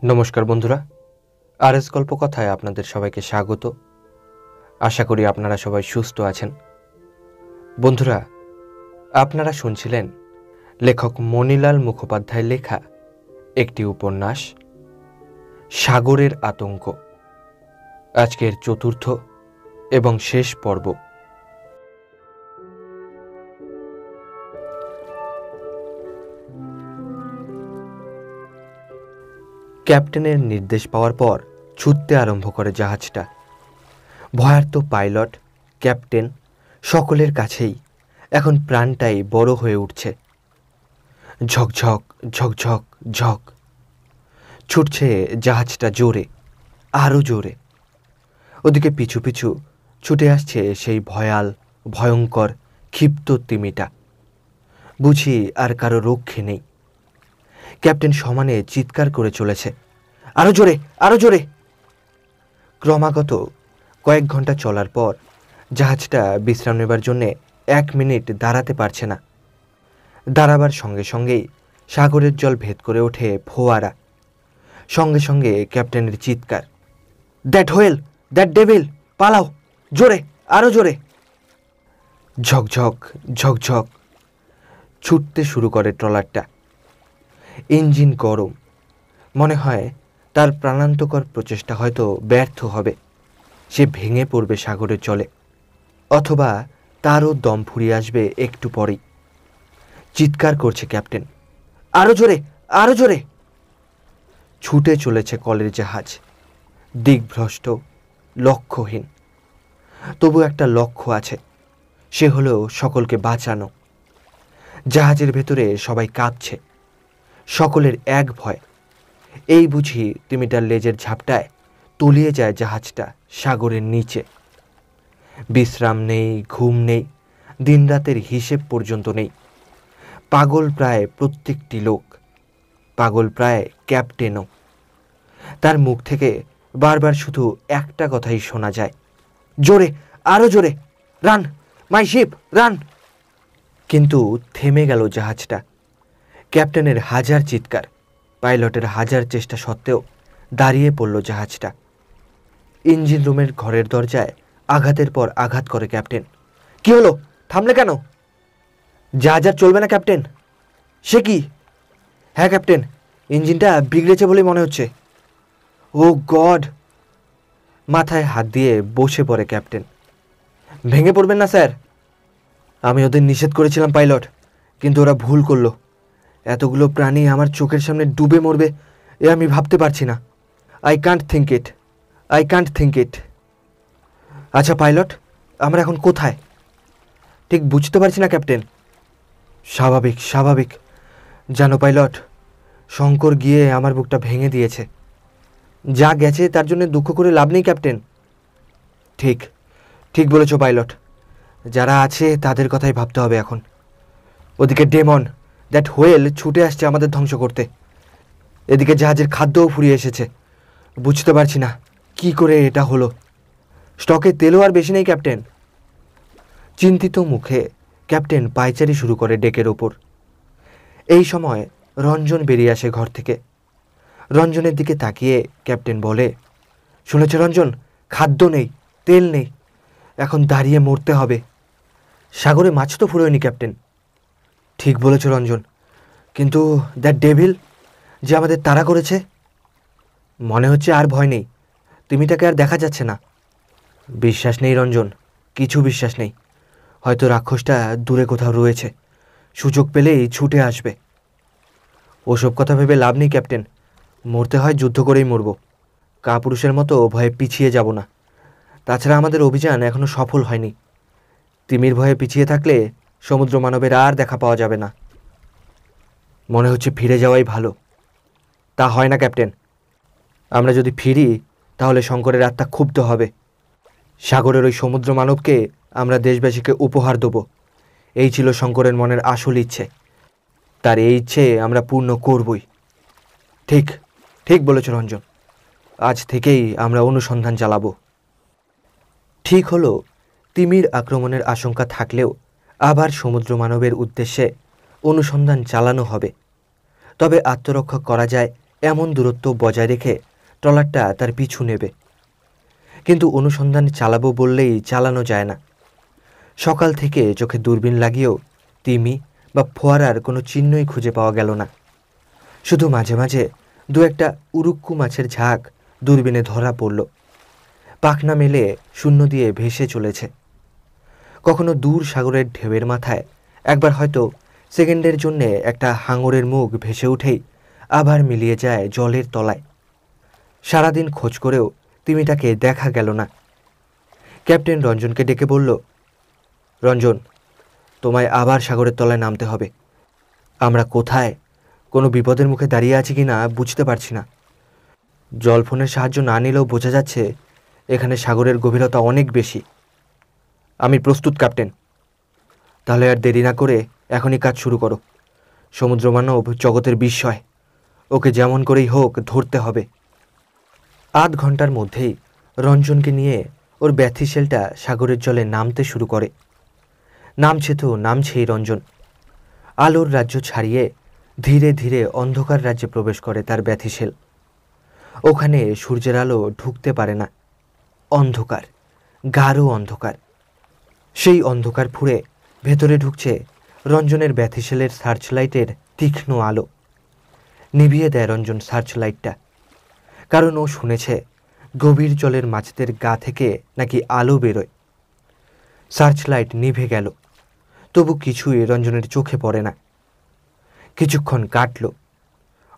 নমস্কার বন্ধুরা, আরএস গল্পকথায় আপনাদের সবাইকে স্বাগত। আশা করি আপনারা সবাই সুস্থ আছেন। বন্ধুরা, আপনারা শুনছিলেন লেখক মণিলাল মুখোপাধ্যায়ের লেখা একটি উপন্যাস সাগরের আতঙ্ক। আজকের চতুর্থ এবং শেষ পর্ব। ক্যাপ্টেনের নির্দেশ পাওয়ার পর ছুটতে আরম্ভ করে জাহাজটা। ভয়ার্ত পাইলট, ক্যাপ্টেন সকলের কাছেই এখন প্রাণটাই বড় হয়ে উঠছে। ঝকঝক ঝকঝক ঝক ছুটছে জাহাজটা জোরে, আরও জোরে। ওদিকে পিছু পিছু ছুটে আসছে সেই ভয়াল, ভয়ঙ্কর, ক্ষিপ্ত তিমিটা। বুঝি আর কারো রক্ষে নেই। ক্যাপ্টেন সমানে চিৎকার করে চলেছে, আরো জোরে, আরো জোরে। ক্রমাগত কয়েক ঘন্টা চলার পর জাহাজটা বিশ্রাম নেবার জন্যে 1 মিনিট দাঁড়াতে পারছে না। দাঁড়াবার সঙ্গে সঙ্গেই সাগরের জল ভেদ করে ওঠে ফোয়ারা। সঙ্গে সঙ্গে ক্যাপ্টেনের চিৎকার, দ্যাট হোয়েল, দ্যাট ডেভিল, পালাও, জোরে, আরো জোরে। ঝকঝক ঝকঝক ছুটতে শুরু করে ট্রলারটা। ইঞ্জিন গরম, মনে হয় তার প্রাণান্তকর প্রচেষ্টা হয়তো ব্যর্থ হবে। সে ভেঙে পড়বে সাগরের জলে, অথবা তারও দম ফুরিয়ে আসবে একটু পরেই। চিৎকার করছে ক্যাপ্টেন, আরো জোরে, আরো জোরে। ছুটে চলেছে কলের জাহাজ, দিকভ্রষ্ট, লক্ষ্যহীন। তবু একটা লক্ষ্য আছে, সে হলো সকলকে বাঁচানো। জাহাজের ভেতরে সবাই কাঁপছে, সকলের এক ভয়। এই বুঝি তিমিটার লেজের ঝাপটায় তলিয়ে যায় জাহাজটা সাগরের নিচে। বিশ্রাম নেই, ঘুম নেই, দিনরাতের হিসেব পর্যন্ত নেই। পাগল প্রায় প্রত্যেকটি লোক, পাগল প্রায় ক্যাপ্টেনও। তার মুখ থেকে বারবার শুধু একটা কথাই শোনা যায়, জোরে, আরো জোরে, রান মাই শিপ, রান। কিন্তু থেমে গেল জাহাজটা। ক্যাপ্টেনের হাজার চিৎকার, পাইলটের হাজার চেষ্টা সত্ত্বেও দাঁড়িয়ে পড়ল জাহাজটা। ইঞ্জিন রুমের ঘরের দরজায় আঘাতের পর আঘাত করে ক্যাপ্টেন। কি হলো, থামলে কেন? জাহাজ আর চলবে না ক্যাপ্টেন। সে কি? হ্যাঁ ক্যাপ্টেন, ইঞ্জিনটা বিগড়েছে বলে মনে হচ্ছে। ও গড! মাথায় হাত দিয়ে বসে পড়ে ক্যাপ্টেন। ভেঙে পড়বেন না স্যার। আমি ওদের নিষেধ করেছিলাম পাইলট, কিন্তু ওরা ভুল করলো। এতগুলো প্রাণী আমার চোখের সামনে ডুবে মরবে এ আমি ভাবতে পারছি না। I can't think it, I can't think it. আচ্ছা পাইলট, আমরা এখন কোথায়? ঠিক বুঝতে পারছি না ক্যাপ্টেন। স্বাভাবিক, স্বাভাবিক। জানো পাইলট, শঙ্কর গিয়ে আমার বুকটা ভেঙে দিয়েছে। যা গেছে তার জন্য দুঃখ করে লাভ নেই ক্যাপ্টেন। ঠিক, ঠিক বলেছ পাইলট। যারা আছে তাদের কথাই ভাবতে হবে এখন। ওদিকে ডেমন, দ্যাট হোয়েল ছুটে আসছে আমাদের ধ্বংস করতে। এদিকে জাহাজের খাদ্যও ফুরিয়ে এসেছে। বুঝতে পারছি না কি করে এটা হলো। স্টকে তেলও আর বেশি নেই ক্যাপ্টেন। চিন্তিত মুখে ক্যাপ্টেন পায়চারি শুরু করে ডেকের ওপর। এই সময় রঞ্জন বেরিয়ে আসে ঘর থেকে। রঞ্জনের দিকে তাকিয়ে ক্যাপ্টেন বলে, শুনেছ রঞ্জন, খাদ্য নেই, তেল নেই, এখন দাঁড়িয়ে মরতে হবে। সাগরে মাছ তো ফুরোয়নি ক্যাপ্টেন। ঠিক বলেছ রঞ্জন, কিন্তু দ্যাট ডেভিল যে আমাদের তাড়া করেছে, মনে হচ্ছে আর ভয় নেই। তিমিটাকে আর দেখা যাচ্ছে না। বিশ্বাস নেই রঞ্জন, কিছু বিশ্বাস নেই। হয়তো রাক্ষসটা দূরে কোথাও রয়েছে, সুযোগ পেলেই ছুটে আসবে। ওসব কথা ভেবে লাভ নেই ক্যাপ্টেন। মরতে হয় যুদ্ধ করেই মরব। কাপুরুষের মতো ভয়ে পিছিয়ে যাব না। তাছাড়া আমাদের অভিযান এখনো সফল হয়নি। তিমির ভয়ে পিছিয়ে থাকলে সমুদ্র মানবের আর দেখা পাওয়া যাবে না। মনে হচ্ছে ফিরে যাওয়াই ভালো। তা হয় না ক্যাপ্টেন। আমরা যদি ফিরি তাহলে শঙ্করের আত্মা ক্ষুব্ধ হবে। সাগরের ওই সমুদ্র মানবকে আমরা দেশবাসীকে উপহার দেব, এই ছিল শঙ্করের মনের আসল ইচ্ছে। তার এই ইচ্ছে আমরা পূর্ণ করবই। ঠিক, ঠিক বলেছ রঞ্জন। আজ থেকেই আমরা অনুসন্ধান চালাবো। ঠিক হলো, তিমির আক্রমণের আশঙ্কা থাকলেও আবার সমুদ্র মানবের উদ্দেশ্যে অনুসন্ধান চালানো হবে। তবে আত্মরক্ষা করা যায় এমন দূরত্ব বজায় রেখে ট্রলারটা তার পিছু নেবে, কিন্তু অনুসন্ধান চালাবো বললেই চালানো যায় না। সকাল থেকে চোখে দূরবীন লাগিয়েও তিমি বা ফোয়ারার কোনো চিহ্নই খুঁজে পাওয়া গেল না। শুধু মাঝে মাঝে দু একটা উড়ুক্কু মাছের ঝাঁক দূরবীনে ধরা পড়ল, পাখনা মেলে শূন্য দিয়ে ভেসে চলেছে। কখনো দূর সাগরের ঢেউয়ের মাথায় একবার হয়তো সেকেন্ডের জন্যে একটা হাঙরের মুখ ভেসে উঠেই আবার মিলিয়ে যায় জলের তলায়। সারাদিন খোঁজ করেও তিমিটাকে দেখা গেল না। ক্যাপ্টেন রঞ্জনকে ডেকে বলল, রঞ্জন, তোমায় আবার সাগরের তলায় নামতে হবে। আমরা কোথায়, কোনো বিপদের মুখে দাঁড়িয়ে আছি কি না বুঝতে পারছি না। জলফোনের সাহায্য না নিলেও বোঝা যাচ্ছে এখানে সাগরের গভীরতা অনেক বেশি। আমি প্রস্তুত ক্যাপ্টেন। তাহলে আর দেরি না করে এখনই কাজ শুরু করো। সমুদ্র মানব জগতের বিস্ময়, ওকে যেমন করেই হোক ধরতে হবে। আধ ঘন্টার মধ্যেই রঞ্জনকে নিয়ে ওর ব্যাথিসেলটা সাগরের জলে নামতে শুরু করে। নামছে তো নামছেই রঞ্জন। আলোর রাজ্য ছাড়িয়ে ধীরে ধীরে অন্ধকার রাজ্যে প্রবেশ করে তার ব্যাথিসেল। ওখানে সূর্যের আলো ঢুকতে পারে না। অন্ধকার, গাঢ় অন্ধকার। সেই অন্ধকার ফুঁড়ে ভেতরে ঢুকছে রঞ্জনের ব্যাথিসেলের সার্চলাইটের তীক্ষ্ণ আলো। নিভিয়ে দেয় রঞ্জন সার্চলাইটটা, কারণ ও শুনেছে গভীর জলের মাছদের গা থেকে নাকি আলো বেরোয়। সার্চলাইট নিভে গেল, তবু কিছুই রঞ্জনের চোখে পড়ে না। কিছুক্ষণ কাটল।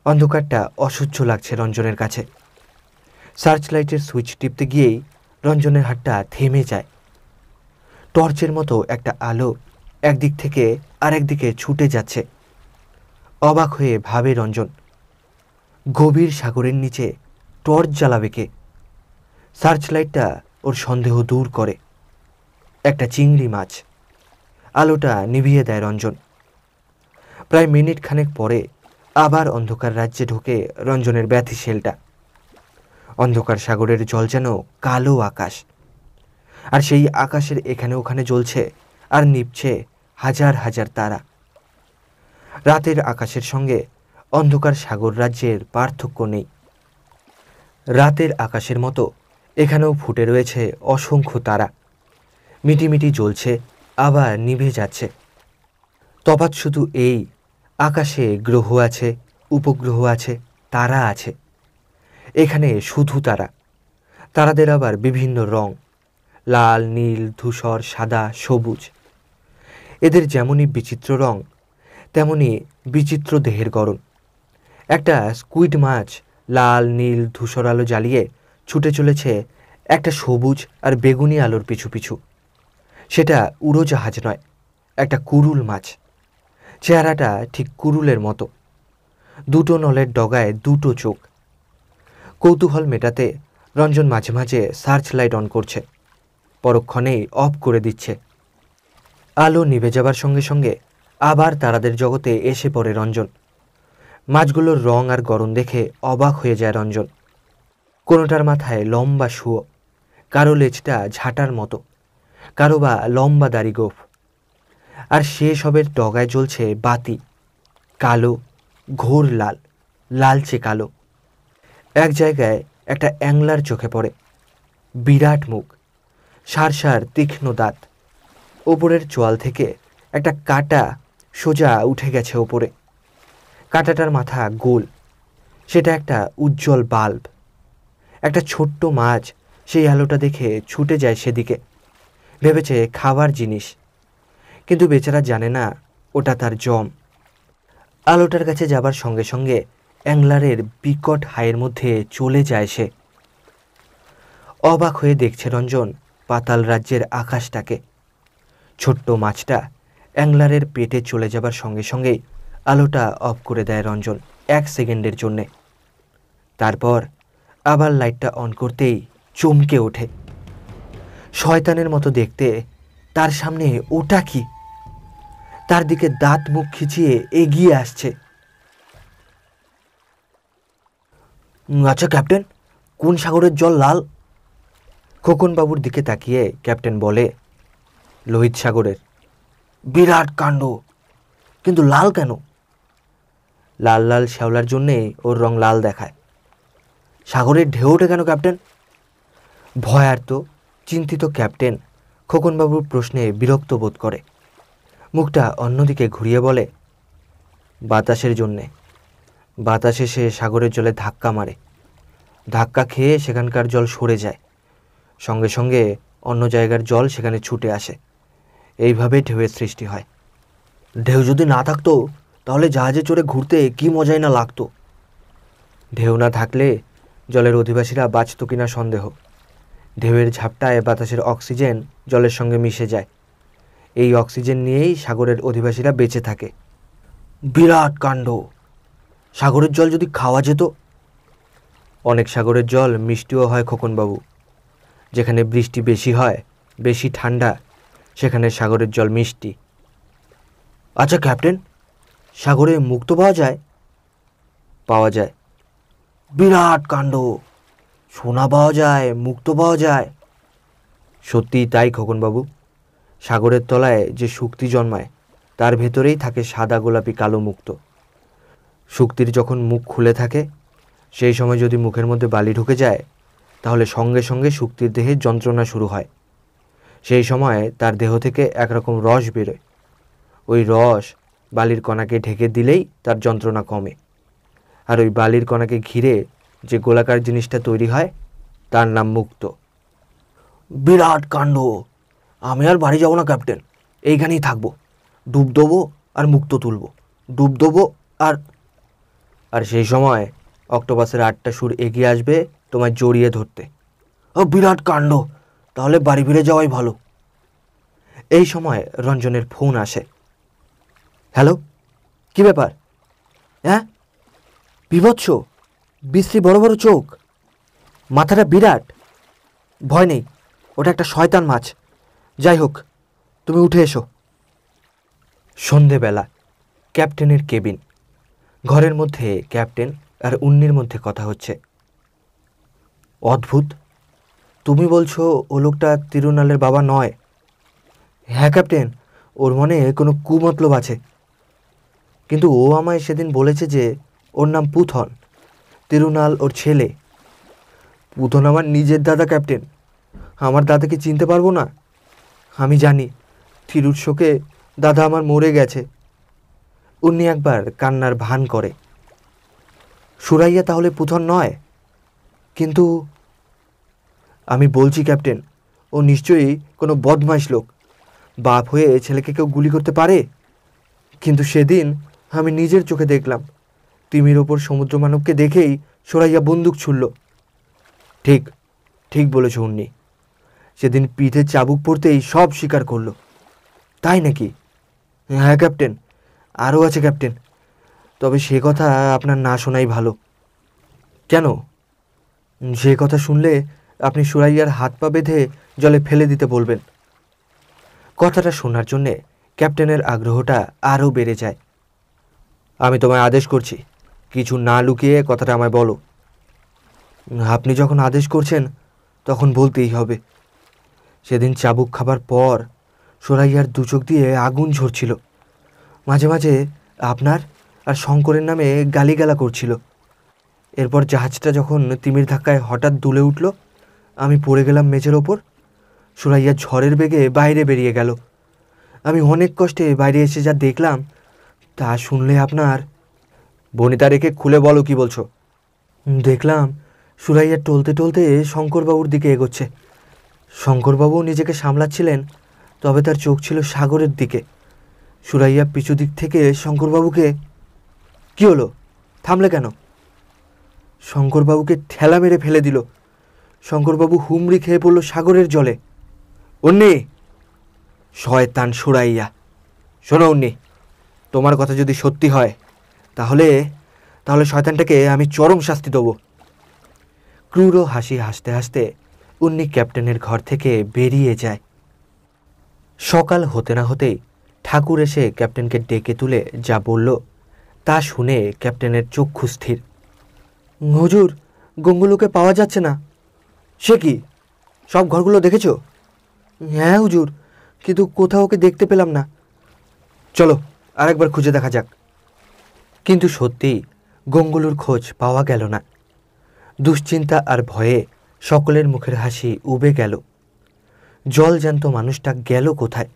অন্ধকারটা অসহ্য লাগছে রঞ্জনের কাছে। সার্চলাইটের সুইচ টিপতে গিয়েই রঞ্জনের হাতটা থেমে যায়। টর্চের মতো একটা আলো একদিক থেকে আরেক দিকে ছুটে যাচ্ছে। অবাক হয়ে ভাবে রঞ্জন, গভীর সাগরের নিচে টর্চ জ্বালাবে কে? সার্চলাইটটা ওর সন্দেহ দূর করে। একটা চিংড়ি মাছ। আলোটা নিভিয়ে দেয় রঞ্জন। প্রায় মিনিট খানেক পরে আবার অন্ধকার রাজ্যে ঢোকে রঞ্জনের ব্যাথিসেলটা। অন্ধকার সাগরের জল যেন কালো আকাশ, আর সেই আকাশের এখানে ওখানে জ্বলছে আর নিভছে হাজার হাজার তারা। রাতের আকাশের সঙ্গে অন্ধকার সাগর রাজ্যের পার্থক্য নেই। রাতের আকাশের মতো এখানেও ফুটে রয়েছে অসংখ্য তারা, মিটিমিটি জ্বলছে আবার নিভে যাচ্ছে। তফাৎ শুধু এই, আকাশে গ্রহ আছে, উপগ্রহ আছে, তারা আছে। এখানে শুধু তারা। তারাদের আবার বিভিন্ন রং, লাল, নীল, ধূসর, সাদা, সবুজ। এদের যেমনই বিচিত্র রং, তেমনি বিচিত্র দেহের গড়ন। একটা স্কুইড মাছ লাল, নীল, ধূসর আলো জ্বালিয়ে ছুটে চলেছে একটা সবুজ আর বেগুনি আলোর পিছু পিছু। সেটা উড়োজাহাজ নয়, একটা কুরুল মাছ। চেহারাটা ঠিক কুরুলের মতো, দুটো নলের ডগায় দুটো চোখ। কৌতূহল মেটাতে রঞ্জন মাঝে মাঝে সার্চ লাইট অন করছে, পরক্ষণেই অফ করে দিচ্ছে। আলো নিভে যাবার সঙ্গে সঙ্গে আবার তারাদের জগতে এসে পড়ে রঞ্জন। মাছগুলোর রং আর গড়ন দেখে অবাক হয়ে যায় রঞ্জন। কোনোটার মাথায় লম্বা শুয়ো, কারো লেজটা ঝাঁটার মতো, কারো বা লম্বা দাড়ি গোঁফ। আর সে সবের ডগায় জ্বলছে বাতি, কালো, ঘোর লাল, লালচে কালো। এক জায়গায় একটা অ্যাংলার চোখে পড়ে, বিরাট মুখ, সার তীক্ষ্ণ দাঁত। ওপরের চোয়াল থেকে একটা কাঁটা সোজা উঠে গেছে ওপরে। কাঁটাটার মাথা গোল, সেটা একটা উজ্জ্বল বাল্ব। একটা ছোট্ট মাছ সেই আলোটা দেখে ছুটে যায় সেদিকে, ভেবেছে খাবার জিনিস, কিন্তু বেচারা জানে না ওটা তার জম। আলোটার কাছে যাবার সঙ্গে সঙ্গে অ্যাংলারের বিকট হায়ের মধ্যে চলে যায় সে। অবাক হয়ে দেখছে রঞ্জন পাতাল রাজ্যের আকাশটাকে। ছোট্ট মাছটা অ্যাংলারের পেটে চলে যাবার সঙ্গে সঙ্গেই আলোটা অফ করে দেয় রঞ্জন 1 সেকেন্ডের জন্যে। তারপর আবার লাইটটা অন করতেই চমকে ওঠে। শয়তানের মতো দেখতে তার সামনে ওটা কি? তার দিকে দাঁত মুখ খিচিয়ে এগিয়ে আসছে। আচ্ছা ক্যাপ্টেন, কোন সাগরের জল লাল? খোকনবাবুর দিকে তাকিয়ে ক্যাপ্টেন বলে, লোহিত সাগরের। বিরাট কাণ্ড, কিন্তু লাল কেন? লাল লাল শ্যাওলার জন্যে ওর রং লাল দেখায়। সাগরের ঢেউ ওঠে কেন ক্যাপ্টেন? ভয়ার্ত চিন্তিত ক্যাপ্টেন খোকনবাবুর প্রশ্নে বিরক্ত বোধ করে। মুখটা অন্যদিকে ঘুরিয়ে বলে, বাতাসের জন্যে। বাতাস এসে সাগরের জলে ধাক্কা মারে, ধাক্কা খেয়ে সেখানকার জল সরে যায়, সঙ্গে সঙ্গে অন্য জায়গার জল সেখানে ছুটে আসে। এইভাবে ঢেউয়ের সৃষ্টি হয়। ঢেউ যদি না থাকতো তাহলে জাহাজে চড়ে ঘুরতে কী মজাই না লাগতো। ঢেউ না থাকলে জলের অধিবাসীরা বাঁচত কিনা সন্দেহ। ঢেউয়ের ঝাপটায় বাতাসের অক্সিজেন জলের সঙ্গে মিশে যায়। এই অক্সিজেন নিয়েই সাগরের অধিবাসীরা বেঁচে থাকে। বিরাট কাণ্ড! সাগরের জল যদি খাওয়া যেত। অনেক সাগরের জল মিষ্টিও হয় খোকনবাবু। যেখানে বৃষ্টি বেশি হয়, বেশি ঠান্ডা, সেখানে সাগরের জল মিষ্টি। আচ্ছা ক্যাপ্টেন, সাগরে মুক্তো পাওয়া যায়? পাওয়া যায়। বিরাট কাণ্ড! সোনা পাওয়া যায়, মুক্তো পাওয়া যায়। সত্যিই তাই খোকনবাবু। সাগরের তলায় যে শুক্তি জন্মায় তার ভেতরেই থাকে সাদা গোলাপি কালো মুক্তো। শুক্তির যখন মুখ খুলে থাকে সেই সময় যদি মুখের মধ্যে বালি ঢুকে যায় তাহলে সঙ্গে সঙ্গে শুক্তির দেহে যন্ত্রণা শুরু হয়। সেই সময় তার দেহ থেকে একরকম রস বেরোয়। ওই রস বালির কণাকে ঢেকে দিলেই তার যন্ত্রণা কমে। আর ওই বালির কণাকে ঘিরে যে গোলাকার জিনিসটা তৈরি হয় তার নাম মুক্তো। বিরাট কাণ্ড! আমি আর বাড়ি যাব না ক্যাপ্টেন, এইখানেই থাকবো। ডুব দেবো আর মুক্তো তুলবো, ডুব দেবো আর আর সেই সময় অক্টোপাসের 8টা সুর এগিয়ে আসবে তোমায় জড়িয়ে ধরতে। ও বিরাট কাণ্ড! তাহলে বাড়ি ফিরে যাওয়াই ভালো। এই সময় রঞ্জনের ফোন আসে। হ্যালো, কী ব্যাপার? হ্যাঁ, বিভৎস, বিশ্রী বড় বড় চোখ, মাথাটা বিরাট। ভয় নেই, ওটা একটা শয়তান মাছ। যাই হোক, তুমি উঠে এসো। সন্ধেবেলা ক্যাপ্টেনের কেবিন। ঘরের মধ্যে ক্যাপ্টেন আর উন্নির মধ্যে কথা হচ্ছে। অদ্ভুত, তুমি বলছো ও লোকটা তিরুনালের বাবা নয়? হ্যাঁ ক্যাপ্টেন, ওর মনে কোনো কুমতলব আছে। কিন্তু ও আমায় সেদিন বলেছে যে ওর নাম পুথন, তিরুনাল ওর ছেলে। পুথন আমার নিজের দাদা ক্যাপ্টেন, আমার দাদাকে চিনতে পারবো না? আমি জানি থিরুর শোকে দাদা আমার মরে গেছে। উনি একবার কান্নার ভান করে। সুরাইয়া তাহলে পুথন নয়? কিন্তু আমি বলছি ক্যাপ্টেন, ও নিশ্চয়ই কোনো বদমাইশ লোক। বাপ হয়ে ছেলেকে কেউ গুলি করতে পারে? কিন্তু সেদিন আমি নিজের চোখে দেখলাম তিমির ওপর সমুদ্র মানবকে দেখেই সুরাইয়া বন্দুক ছুড়ল। ঠিক ঠিক বলেছ উন্নি, সেদিন পিঠে চাবুক পড়তেই সব স্বীকার করল। তাই নাকি? হ্যাঁ ক্যাপ্টেন, আরও আছে ক্যাপ্টেন, তবে সে কথা আপনার না শোনাই ভালো। কেন? সে কথা শুনলে আপনি সুরাইয়ার হাত পা বেঁধে জলে ফেলে দিতে বলবেন। কথাটা শোনার জন্যে ক্যাপ্টেনের আগ্রহটা আরও বেড়ে যায়। আমি তোমায় আদেশ করছি, কিছু না লুকিয়ে কথাটা আমায় বলো। আপনি যখন আদেশ করছেন তখন বলতেই হবে। সেদিন চাবুক খাবার পর সুরাইয়ার দু চোখ দিয়ে আগুন ঝরছিল। মাঝে মাঝে আপনার আর শঙ্করের নামে গালিগালা করছিল। এরপর জাহাজটা যখন তিমির ধাক্কায় হঠাৎ দুলে উঠল, আমি পড়ে গেলাম মেঝের ওপর। সুরাইয়া ঝড়ের বেগে বাইরে বেরিয়ে গেল। আমি অনেক কষ্টে বাইরে এসে যা দেখলাম তা শুনলে আপনার... বনিতা রেখে খুলে বলো কি বলছো। দেখলাম সুরাইয়া টলতে টলতে শঙ্করবাবুর দিকে এগোচ্ছে। শঙ্করবাবু নিজেকে সামলাচ্ছিলেন, তবে তার চোখ ছিল সাগরের দিকে। সুরাইয়া পিছু দিক থেকে শঙ্করবাবুকে... কি হলো, থামলে কেন? শঙ্করবাবুকে ঠেলা মেরে ফেলে দিল। শঙ্করবাবু হুমড়ি খেয়ে পড়ল সাগরের জলে। উন্নি! শয়তান সুরাইয়া! শোনো উন্নি, তোমার কথা যদি সত্যি হয় তাহলে তাহলে শয়তানটাকে আমি চরম শাস্তি দেবো। ক্রূর হাসি হাসতে হাসতে উন্নি ক্যাপ্টেনের ঘর থেকে বেরিয়ে যায়। সকাল হতে না হতেই ঠাকুর এসে ক্যাপ্টেনকে ডেকে তুলে যা বলল তা শুনে ক্যাপ্টেনের চক্ষু স্থির। হুজুর, গঙ্গুলোকে পাওয়া যাচ্ছে না। সে কি, সব ঘরগুলো দেখেছ? হ্যাঁ হুজুর, কিন্তু কোথাও ওকে দেখতে পেলাম না। চলো আরেকবার খুঁজে দেখা যাক। কিন্তু সত্যিই গঙ্গুলুর খোঁজ পাওয়া গেল না। দুশ্চিন্তা আর ভয়ে সকলের মুখের হাসি উবে গেল। জলজ্যান্ত মানুষটা গেল কোথায়?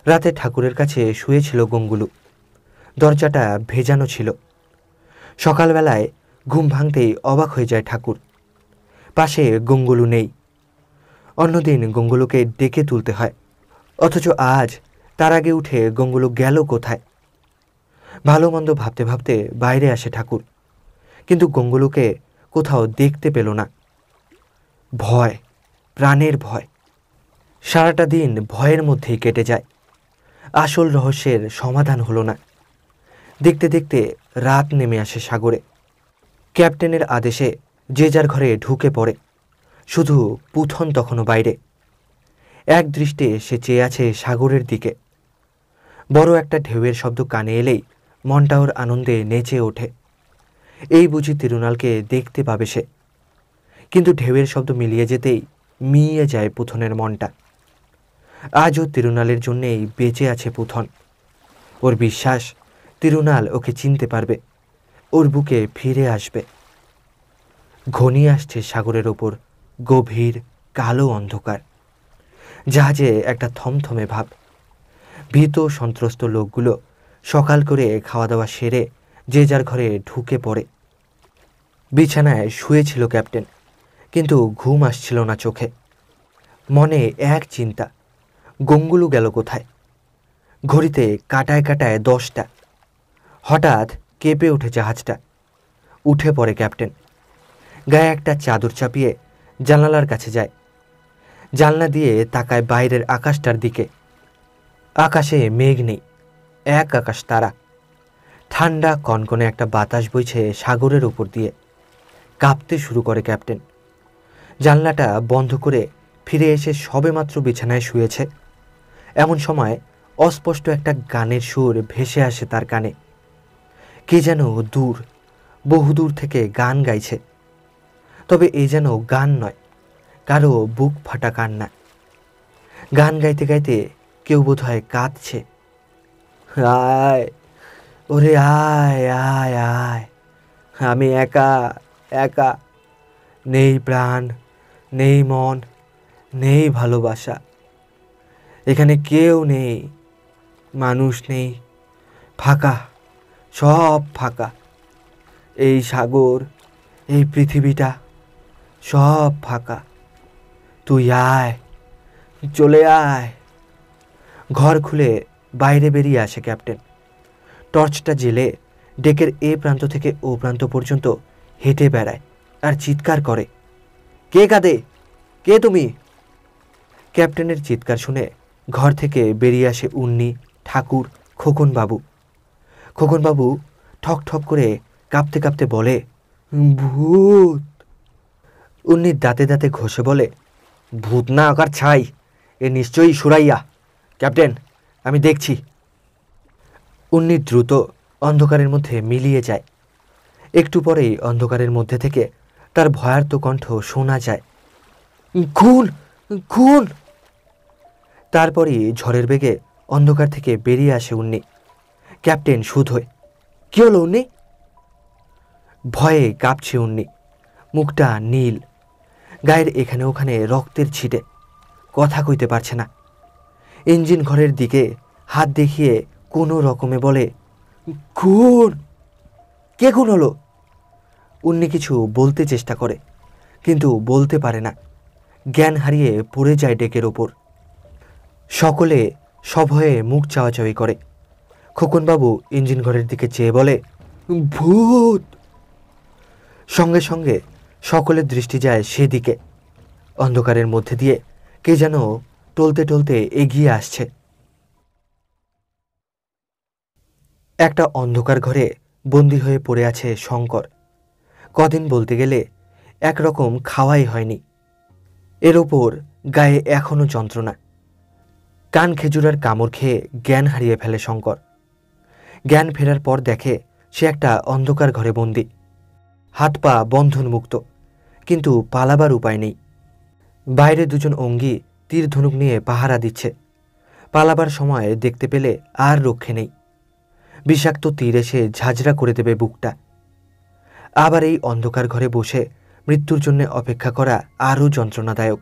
রাতে ঠাকুরের কাছে শুয়েছিল গঙ্গুলু। দরজাটা ভেজানো ছিল। সকালবেলায় ঘুম ভাঙতেই অবাক হয়ে যায় ঠাকুর। পাশে গঙ্গুলু নেই। অন্যদিন গঙ্গুলুকে ডেকে তুলতে হয়, অথচ আজ তার আগে উঠে গঙ্গুলু গেল কোথায়? ভালো মন্দ ভাবতে ভাবতে বাইরে আসে ঠাকুর, কিন্তু গঙ্গুলুকে কোথাও দেখতে পেল না। ভয়, প্রাণের ভয়। সারাটা দিন ভয়ের মধ্যেই কেটে যায়। আসল রহস্যের সমাধান হলো না। দেখতে দেখতে রাত নেমে আসে সাগরে। ক্যাপ্টেনের আদেশে যে যার ঘরে ঢুকে পড়ে। শুধু পুথন তখনও বাইরে। এক দৃষ্টে সে চেয়ে আছে সাগরের দিকে। বড় একটা ঢেউয়ের শব্দ কানে এলেই মনটা ওর আনন্দে নেচে ওঠে। এই বুঝি তিরুনালকে দেখতে পাবে সে। কিন্তু ঢেউয়ের শব্দ মিলিয়ে যেতেই মিইয়ে যায় পুথনের মনটা। আজও তিরুনালের জন্যেই বেঁচে আছে পুথন। ওর বিশ্বাস তিরুনাল ওকে চিনতে পারবে, ওর বুকে ফিরে আসবে। ঘনিয়ে আসছে সাগরের ওপর গভীর কালো অন্ধকার। জাহাজে একটা থমথমে ভাব। ভীত সন্ত্রস্ত লোকগুলো সকাল করে খাওয়া দাওয়া সেরে যে যার ঘরে ঢুকে পড়ে। বিছানায় শুয়েছিল ক্যাপ্টেন, কিন্তু ঘুম আসছিল না চোখে। মনে এক চিন্তা, গঙ্গুলু গেল কোথায়? ঘড়িতে কাটায় কাটায় 10টা। হঠাৎ কেঁপে ওঠে জাহাজটা। উঠে পড়ে ক্যাপ্টেন। গায়ে একটা চাদর চাপিয়ে জানালার কাছে যায়। জানলা দিয়ে তাকায় বাইরের আকাশটার দিকে। আকাশে মেঘ নেই, এক আকাশ তারা। ঠান্ডা কনকনে একটা বাতাস বইছে সাগরের উপর দিয়ে। কাঁপতে শুরু করে ক্যাপ্টেন। জানলাটা বন্ধ করে ফিরে এসে সবেমাত্র বিছানায় শুয়েছে। এমন সময় অস্পষ্ট একটা গানের সুর ভেসে আসে তার কানে। কে যেন দূর, বহুদূর থেকে গান গাইছে। তবে এ যেন গান নয়, কারো বুক ফাটা কান্না। গান গাইতে গাইতে কেউ বোধহয় কাঁদছে। আয় ওরে আয় আয় আয়, আমি একা একা, নেই প্রাণ, নেই মন, নেই ভালোবাসা। এখানে কেউ নেই, মানুষ নেই, ফাঁকা, সব ফাঁকা। এই সাগর, এই পৃথিবীটা সব ফাঁকা। তুই আয়, চলে আয়। ঘর খুলে বাইরে বেরিয়ে আসে ক্যাপ্টেন। টর্চটা জেলে ডেকের এ প্রান্ত থেকে ও প্রান্ত পর্যন্ত হেঁটে বেড়ায় আর চিৎকার করে, কে কাঁদে? কে তুমি? ক্যাপ্টেনের চিৎকার শুনে ঘর থেকে বেরিয়ে আসে উন্নি, ঠাকুর, খোকনবাবু। খোকনবাবু ঠক ঠক করে কাঁপতে কাঁপতে বলে, ভূত। উন্নি দাঁতে দাঁতে ঘষে বলে, ভূত না আকার ছাই, এ নিশ্চয়ই সুরাইয়া। ক্যাপ্টেন, আমি দেখছি। উন্নি দ্রুত অন্ধকারের মধ্যে মিলিয়ে যায়। একটু পরেই অন্ধকারের মধ্যে থেকে তার ভয়ার্ত কণ্ঠ শোনা যায়, খুন, খুন। তারপরই ঝড়ের বেগে অন্ধকার থেকে বেরিয়ে আসে উন্নি। ক্যাপ্টেন শুধোয়, কি হলো উন্নি? ভয়ে কাঁপছে উন্নি। মুখটা নীল, গায়ের এখানে ওখানে রক্তের ছিটে। কথা কইতে পারছে না। ইঞ্জিন ঘরের দিকে হাত দেখিয়ে কোনো রকমে বলে, খুন। কে খুন হলো? উন্নি কিছু বলতে চেষ্টা করে, কিন্তু বলতে পারে না। জ্ঞান হারিয়ে পড়ে যায় ডেকের ওপর। সকলে সভয়ে মুখ চাওয়াচাওয়ি করে। খোকনবাবু ইঞ্জিন ঘরের দিকে চেয়ে বলে, ভূত। সঙ্গে সঙ্গে সকলের দৃষ্টি যায় সেদিকে। অন্ধকারের মধ্যে দিয়ে কে যেন টলতে টলতে এগিয়ে আসছে। একটা অন্ধকার ঘরে বন্দী হয়ে পড়ে আছে শঙ্কর। কদিন বলতে গেলে একরকম খাওয়াই হয়নি। এর ওপর গায়ে এখনো যন্ত্রণা। কান খেজুরার কামড় খেয়ে জ্ঞান হারিয়ে ফেলে শঙ্কর। জ্ঞান ফেরার পর দেখে সে একটা অন্ধকার ঘরে বন্দী। হাত পা বন্ধনমুক্ত, কিন্তু পালাবার উপায় নেই। বাইরে দুজন অঙ্গী তীর ধনুক নিয়ে পাহারা দিচ্ছে। পালাবার সময় দেখতে পেলে আর রক্ষে নেই। বিষাক্ত তীর এসে ঝাঁঝরা করে দেবে বুকটা। আবার এই অন্ধকার ঘরে বসে মৃত্যুর জন্য অপেক্ষা করা আরও যন্ত্রণাদায়ক।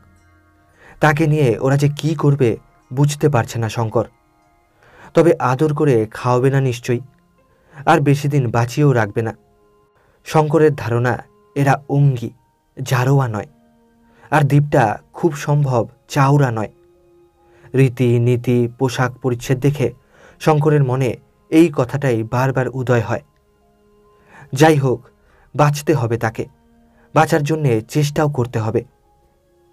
তাকে নিয়ে ওরা যে কি করবে বুঝতে পারছে না শঙ্কর। তবে আদর করে খাওয়াবে না নিশ্চয়ই, আর বেশি দিন বাঁচিয়েও রাখবে না। শঙ্করের ধারণা এরা অঙ্গী, জারোয়া নয়, আর দ্বীপটা খুব সম্ভব চাওড়া নয়। রীতি নীতি পোশাক পরিচ্ছদ দেখে শঙ্করের মনে এই কথাটাই বারবার উদয় হয়। যাই হোক, বাঁচতে হবে তাকে, বাঁচার জন্যে চেষ্টাও করতে হবে।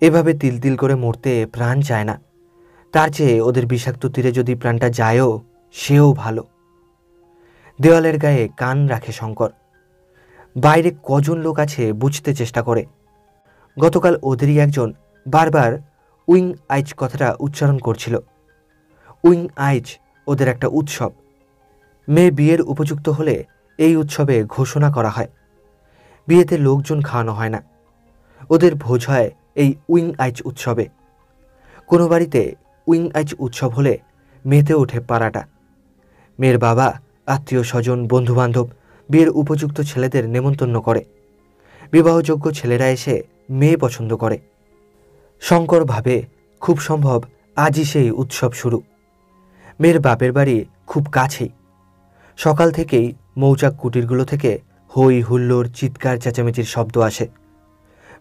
এভাবে তিল তিল করে মরতে প্রাণ চায় না, তার চেয়ে ওদের বিষাক্ত তীরে যদি প্রাণটা যায়ও সেও ভালো। দেওয়ালের গায়ে কান রাখে শঙ্কর। বাইরে কজন লোক আছে বুঝতে চেষ্টা করে। গতকাল ওদেরই একজন বারবার উইং আইচ কথাটা উচ্চারণ করছিল। উইং আইচ ওদের একটা উৎসব। মেয়ে বিয়ের উপযুক্ত হলে এই উৎসবে ঘোষণা করা হয়। বিয়েতে লোকজন খাওয়ানো হয় না, ওদের ভোজ হয় এই উইং আইচ উৎসবে। কোনো বাড়িতে উইং আইচ উৎসব হলে মেতে ওঠে পাড়াটা। মেয়ের বাবা, আত্মীয় স্বজন, বন্ধুবান্ধব বিয়ের উপযুক্ত ছেলেদের নেমন্তন্ন করে। বিবাহযোগ্য ছেলেরা এসে মেয়ে পছন্দ করে। শঙ্কর ভাবে খুব সম্ভব আজই সেই উৎসব শুরু। মেয়ের বাপের বাড়ি খুব কাছেই। সকাল থেকেই মৌচাক কুটিরগুলো থেকে হই হুল্লোড়, চিৎকার চেঁচামেচির শব্দ আসে।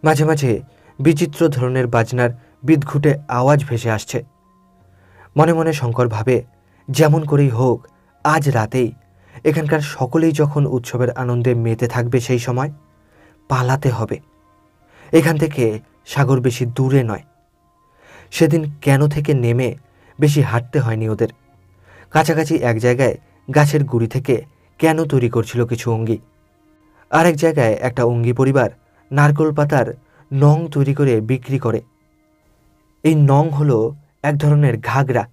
মাঝে মাঝে বিচিত্র ধরনের বাজনার বিদঘুটে আওয়াজ ভেসে আসছে। মনে মনে শঙ্কর ভাবে, যেমন করেই হোক আজ রাতেই এখানকার সকলেই যখন উৎসবের আনন্দে মেতে থাকবে সেই সময় পালাতে হবে। এখান থেকে সাগর বেশি দূরে নয়। সেদিন কেন থেকে নেমে বেশি হাঁটতে হয়নি ওদের। কাছাকাছি এক জায়গায় গাছের গুড়ি থেকে কেন তৈরি করছিল কিছু অঙ্গি। আরেক জায়গায় একটা অঙ্গি পরিবার নারকোল পাতার নং তৈরি করে বিক্রি করে। এই নং হলো এক ধরনের ঘাগরা।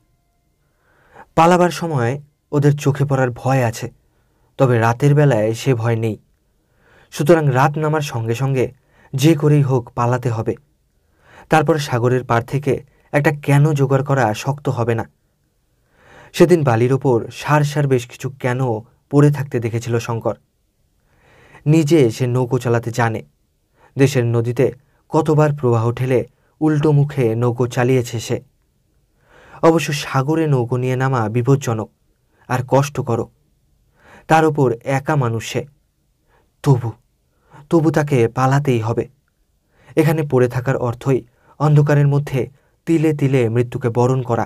পালাবার সময় ওদের চোখে পড়ার ভয় আছে, তবে রাতের বেলায় সে ভয় নেই। সুতরাং রাত নামার সঙ্গে সঙ্গে যে করেই হোক পালাতে হবে। তারপর সাগরের পার থেকে একটা কেন জোগাড় করা শক্ত হবে না। সেদিন বালির ওপর সার সার বেশ কিছু কেন পড়ে থাকতে দেখেছিল শঙ্কর। নিজে সে নৌকো চালাতে জানে। দেশের নদীতে কতবার প্রবাহ ঠেলে উল্টো মুখে নৌকো চালিয়েছে সে। অবশ্য সাগরে নৌকো নিয়ে নামা বিপজ্জনক আর কষ্টকর। তার ওপর একা মানুষ সে। তবু তাকে পালাতেই হবে। এখানে পড়ে থাকার অর্থই অন্ধকারের মধ্যে তিলে তিলে মৃত্যুকে বরণ করা।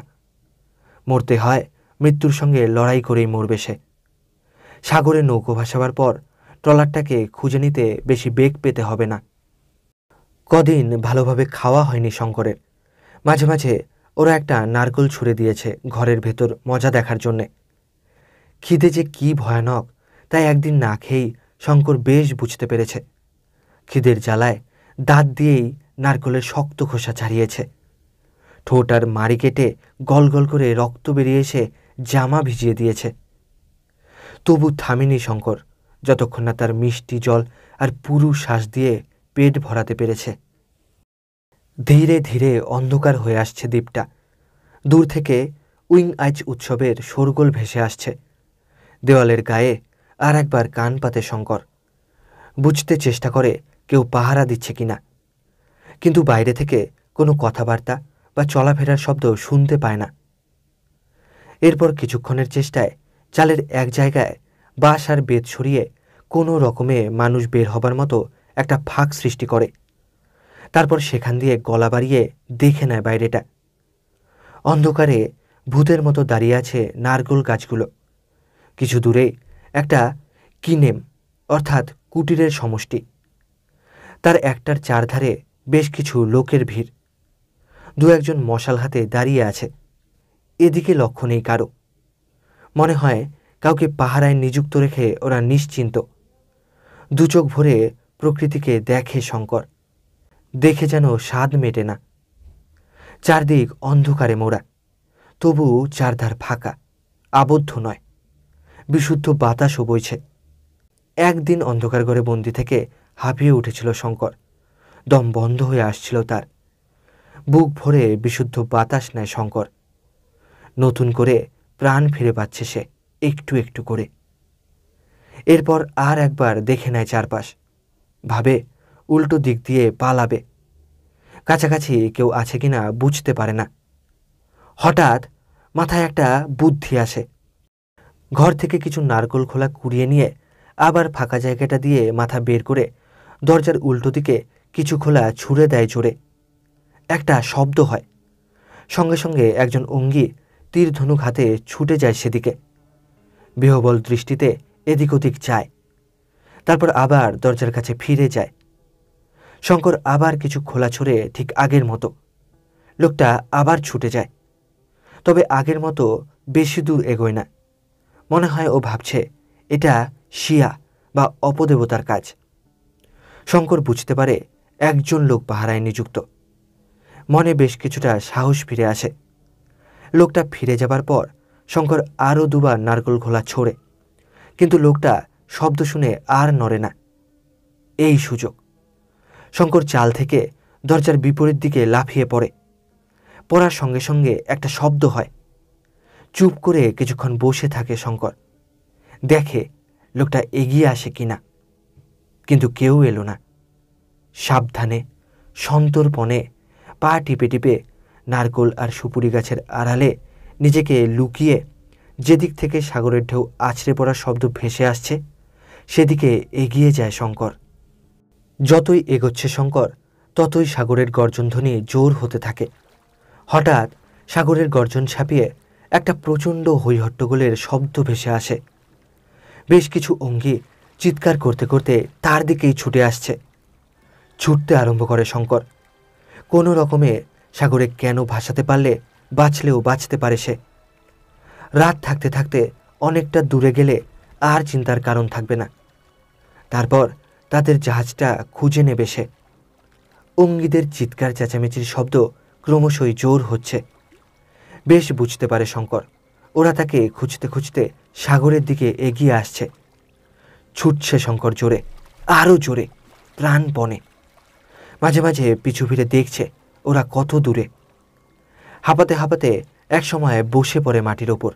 মরতে হয় মৃত্যুর সঙ্গে লড়াই করেই মরবে সে। সাগরে নৌকো ভাসাবার পর ট্রলারটাকে খুঁজে নিতে বেশি বেগ পেতে হবে না। কদিন ভালোভাবে খাওয়া হয়নি শঙ্করের। মাঝে মাঝে ওরা একটা নারকেল ছুঁড়ে দিয়েছে ঘরের ভেতর মজা দেখার জন্যে। খিদে যে কি ভয়ানক তাই একদিন না খেয়েই শঙ্কর বেশ বুঝতে পেরেছে। খিদের জ্বালায় দাঁত দিয়েই নারকেলের শক্ত খোসা ছাড়িয়েছে। ঠোঁট আর মাড়ি কেটে গল গল করে রক্ত বেরিয়ে এসে জামা ভিজিয়ে দিয়েছে। তবু থামেনি শঙ্কর যতক্ষণ না তার মিষ্টি জল আর পুরু শ্বাস দিয়ে পেট ভরাতে পেরেছে। ধীরে ধীরে অন্ধকার হয়ে আসছে দ্বীপটা। দূর থেকে উইং আইচ উৎসবের শোরগোল ভেসে আসছে। দেওয়ালের গায়ে আর একবার কান পাতে শঙ্কর। বুঝতে চেষ্টা করে কেউ পাহারা দিচ্ছে কিনা, কিন্তু বাইরে থেকে কোনো কথাবার্তা বা চলাফেরার শব্দ শুনতে পায় না। এরপর কিছুক্ষণের চেষ্টায় চালের এক জায়গায় বাঁশ আর বেত সরিয়ে কোনো রকমে মানুষ বের হবার মতো একটা ফাঁক সৃষ্টি করে। তারপর সেখান দিয়ে গলা বাড়িয়ে দেখে নেয় বাইরেটা। অন্ধকারে ভূতের মতো দাঁড়িয়ে আছে নারকেল গাছগুলো। কিছু দূরে একটা কিনেম অর্থাৎ কুটিরের সমষ্টি। তার একটার চারধারে বেশ কিছু লোকের ভিড়। দু একজন মশাল হাতে দাঁড়িয়ে আছে। এদিকে লক্ষ্য নেই কারো। মনে হয় কাউকে পাহারায় নিযুক্ত রেখে ওরা নিশ্চিন্ত। দু চোখ ভরে প্রকৃতিকে দেখে শঙ্কর। দেখে যেন স্বাদ মেটে না। চারদিক অন্ধকারে মোড়া, তবু চারধার ফাঁকা, আবদ্ধ নয়। বিশুদ্ধ বাতাসও বইছে। একদিন অন্ধকার ঘরে বন্দি থেকে হাঁপিয়ে উঠেছিল শঙ্কর। দম বন্ধ হয়ে আসছিল তার। বুক ভরে বিশুদ্ধ বাতাস নেয় শঙ্কর। নতুন করে প্রাণ ফিরে পাচ্ছে সে একটু একটু করে। এরপর আর একবার দেখে নেয় চারপাশ, ভাবে উল্টো দিক দিয়ে পালাবে। কাছাকাছি কেউ আছে কিনা বুঝতে পারে না। হঠাৎ মাথায় একটা বুদ্ধি আসে। ঘর থেকে কিছু নারকোল খোলা কুড়িয়ে নিয়ে আবার ফাঁকা জায়গাটা দিয়ে মাথা বের করে দরজার উল্টো দিকে কিছু খোলা ছুঁড়ে দেয় জোরে। একটা শব্দ হয়, সঙ্গে সঙ্গে একজন অঙ্গী তীর ধনুক হাতে ছুটে যায় সেদিকে। বিহবল দৃষ্টিতে এদিক ওদিক যায়, তারপর আবার দরজার কাছে ফিরে যায়। শঙ্কর আবার কিছু খোলা ছুঁড়ে ঠিক আগের মতো। লোকটা আবার ছুটে যায়, তবে আগের মতো বেশি দূর এগোয় না। মনে হয় ও ভাবছে এটা শিয়া বা অপদেবতার কাজ। শঙ্কর বুঝতে পারে একজন লোক পাহারায় নিযুক্ত। মনে বেশ কিছুটা সাহস ফিরে আসে। লোকটা ফিরে যাবার পর শঙ্কর আরও দুবার নারকেল খোলা ছোড়ে, কিন্তু লোকটা শব্দ শুনে আর নড়ে না। এই সুযোগ। শঙ্কর চাল থেকে দরজার বিপরীত দিকে লাফিয়ে পড়ে। পড়ার সঙ্গে সঙ্গে একটা শব্দ হয়। চুপ করে কিছুক্ষণ বসে থাকে শঙ্কর, দেখে লোকটা এগিয়ে আসে কিনা, কিন্তু কেউ এলো না। সাবধানে সন্তর্পণে পা টিপে টিপে নারকোল আর সুপুরি গাছের আড়ালে নিজেকে লুকিয়ে যেদিক থেকে সাগরের ঢেউ আছড়ে পড়ার শব্দ ভেসে আসছে সেদিকে এগিয়ে যায় শঙ্কর। যতই এগোচ্ছে শঙ্কর, ততই সাগরের গর্জনধ্বনি জোর হতে থাকে। হঠাৎ সাগরের গর্জন ছাপিয়ে একটা প্রচণ্ড হৈহট্টগোলের শব্দ ভেসে আসে। বেশ কিছু অঙ্গী চিৎকার করতে করতে তার দিকেই ছুটে আসছে। ছুটতে আরম্ভ করে শঙ্কর। কোনো রকমে সাগরে কেন ভাসাতে পারলে বাঁচলেও বাঁচতে পারে সে। রাত থাকতে থাকতে অনেকটা দূরে গেলে আর চিন্তার কারণ থাকবে না। তারপর তাদের জাহাজটা খুঁজে নেবে সে। অঙ্গীদের চিৎকার চেঁচামেচির শব্দ ক্রমশই জোর হচ্ছে। বেশ বুঝতে পারে শঙ্কর ওরা তাকে খুঁজতে খুঁজতে সাগরের দিকে এগিয়ে আসছে। ছুটছে শঙ্কর জোরে, আরও জোরে, প্রাণপণে। মাঝে মাঝে পিছু ফিরে দেখছে ওরা কত দূরে। হাঁপাতে হাঁপাতে একসময় বসে পড়ে মাটির ওপর,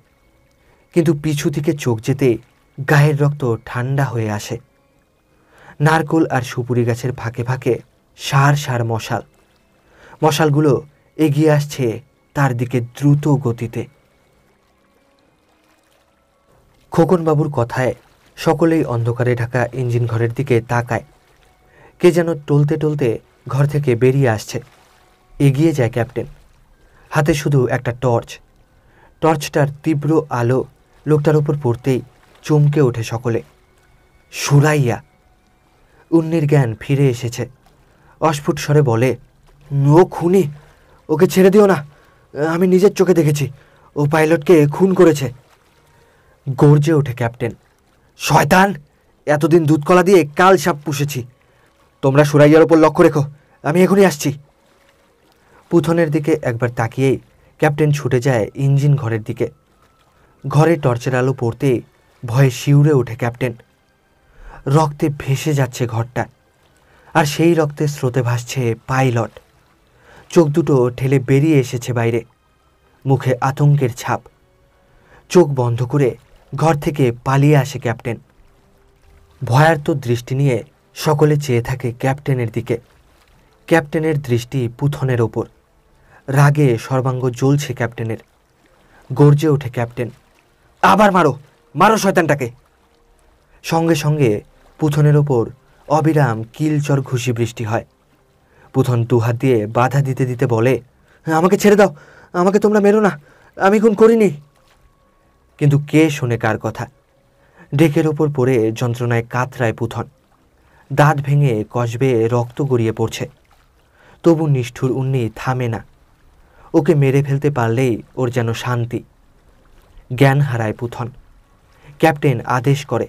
কিন্তু পিছু দিকে চোখ যেতেই গায়ের রক্ত ঠান্ডা হয়ে আসে। নারকোল আর সুপুরি গাছের ফাঁকে ফাঁকে সার সার মশাল। মশালগুলো এগিয়ে আসছে তার দিকে দ্রুত গতিতে। খোকনবাবুর কথায় সকলেই অন্ধকারে ঢাকা ইঞ্জিন ঘরের দিকে তাকায়। কে যেন টলতে টলতে ঘর থেকে বেরিয়ে আসছে। এগিয়ে যায় ক্যাপ্টেন, হাতে শুধু একটা টর্চ। টর্চটার তীব্র আলো লোকটার উপর পড়তেই চমকে ওঠে সকলে। সুরাইয়া! উন্নির জ্ঞান ফিরে এসেছে। অস্ফুট স্বরে বলে, ও খুনি, ওকে ছেড়ে দিও না, আমি নিজের চোখে দেখেছি, ও পাইলটকে খুন করেছে। গর্জে ওঠে ক্যাপ্টেন, শয়তান! এতদিন দুধকলা দিয়ে কাল সাপ পুষেছি। তোমরা সুরাইয়ার ওপর লক্ষ্য রেখো, আমি এখনই আসছি। পুথনের দিকে একবার তাকিয়েই ক্যাপ্টেন ছুটে যায় ইঞ্জিন ঘরের দিকে। ঘরে টর্চের আলো পড়তেই ভয়ে শিউরে ওঠে ক্যাপ্টেন। রক্তে ভেসে যাচ্ছে ঘরটা, আর সেই রক্তের স্রোতে ভাসছে পাইলট। চোখ দুটো ঠেলে বেরিয়ে এসেছে বাইরে, মুখে আতঙ্কের ছাপ। চোখ বন্ধ করে ঘর থেকে পালিয়ে আসে ক্যাপ্টেন। ভয়ার্ত দৃষ্টি নিয়ে সকলে চেয়ে থাকে ক্যাপ্টেনের দিকে। ক্যাপ্টেনের দৃষ্টি পুথনের ওপর। রাগে সর্বাঙ্গ জ্বলছে ক্যাপ্টেনের। গর্জে ওঠে ক্যাপ্টেন, আবার মারো, মারো শয়তানটাকে। সঙ্গে সঙ্গে পুথনের ওপর অবিরাম কিলচর ঘুষি বৃষ্টি হয়। পুথন দুহাত দিয়ে বাধা দিতে দিতে বলে, আমাকে ছেড়ে দাও, আমাকে তোমরা মেরো না, আমি খুন করিনি। কিন্তু কে শোনে কার কথা? ডেকের ওপর পড়ে যন্ত্রণায় কাতরায় পুথন। দাঁত ভেঙে কষবে রক্ত গড়িয়ে পড়ছে। তবু নিষ্ঠুর উন্নি থামে না। ওকে মেরে ফেলতে পারলেই ওর যেন শান্তি। জ্ঞান হারায় পুথন। ক্যাপ্টেন আদেশ করে,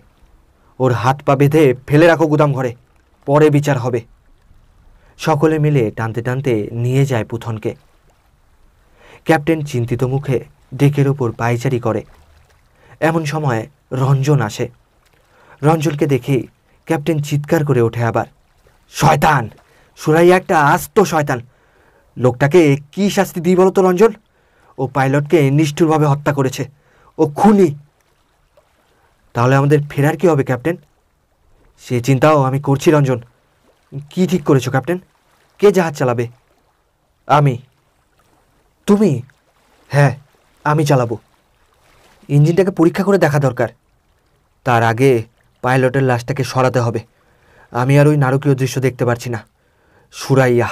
ওর হাত পা বেঁধে ফেলে রাখো গুদাম ঘরে, পরে বিচার হবে। সকলে মিলে টানতে টানতে নিয়ে যায় পুথনকে। ক্যাপ্টেন চিন্তিত মুখে ডেকের ওপর পায়চারি করে। এমন সময় রঞ্জন আসে। রঞ্জনকে দেখেই ক্যাপ্টেন চিৎকার করে ওঠে আবার, শয়তান! সুরাইয়া একটা আস্ত শয়তান। লোকটাকে কি শাস্তি দিই বলো তো রঞ্জন? ও পাইলটকে নিষ্ঠুরভাবে হত্যা করেছে, ও খুনি। তাহলে আমাদের ফেরার কি হবে ক্যাপ্টেন? সে চিন্তাও আমি করছি রঞ্জন। কি ঠিক করেছো ক্যাপ্টেন? কে জাহাজ চালাবে? আমি। তুমি? হ্যাঁ, আমি চালাবো। ইঞ্জিনটাকে পরীক্ষা করে দেখা দরকার। তার আগে পাইলটের লাশটাকে সরাতে হবে। আমি আর ওই নারকীয় দৃশ্য দেখতে পারছি না। সুরাইয়া,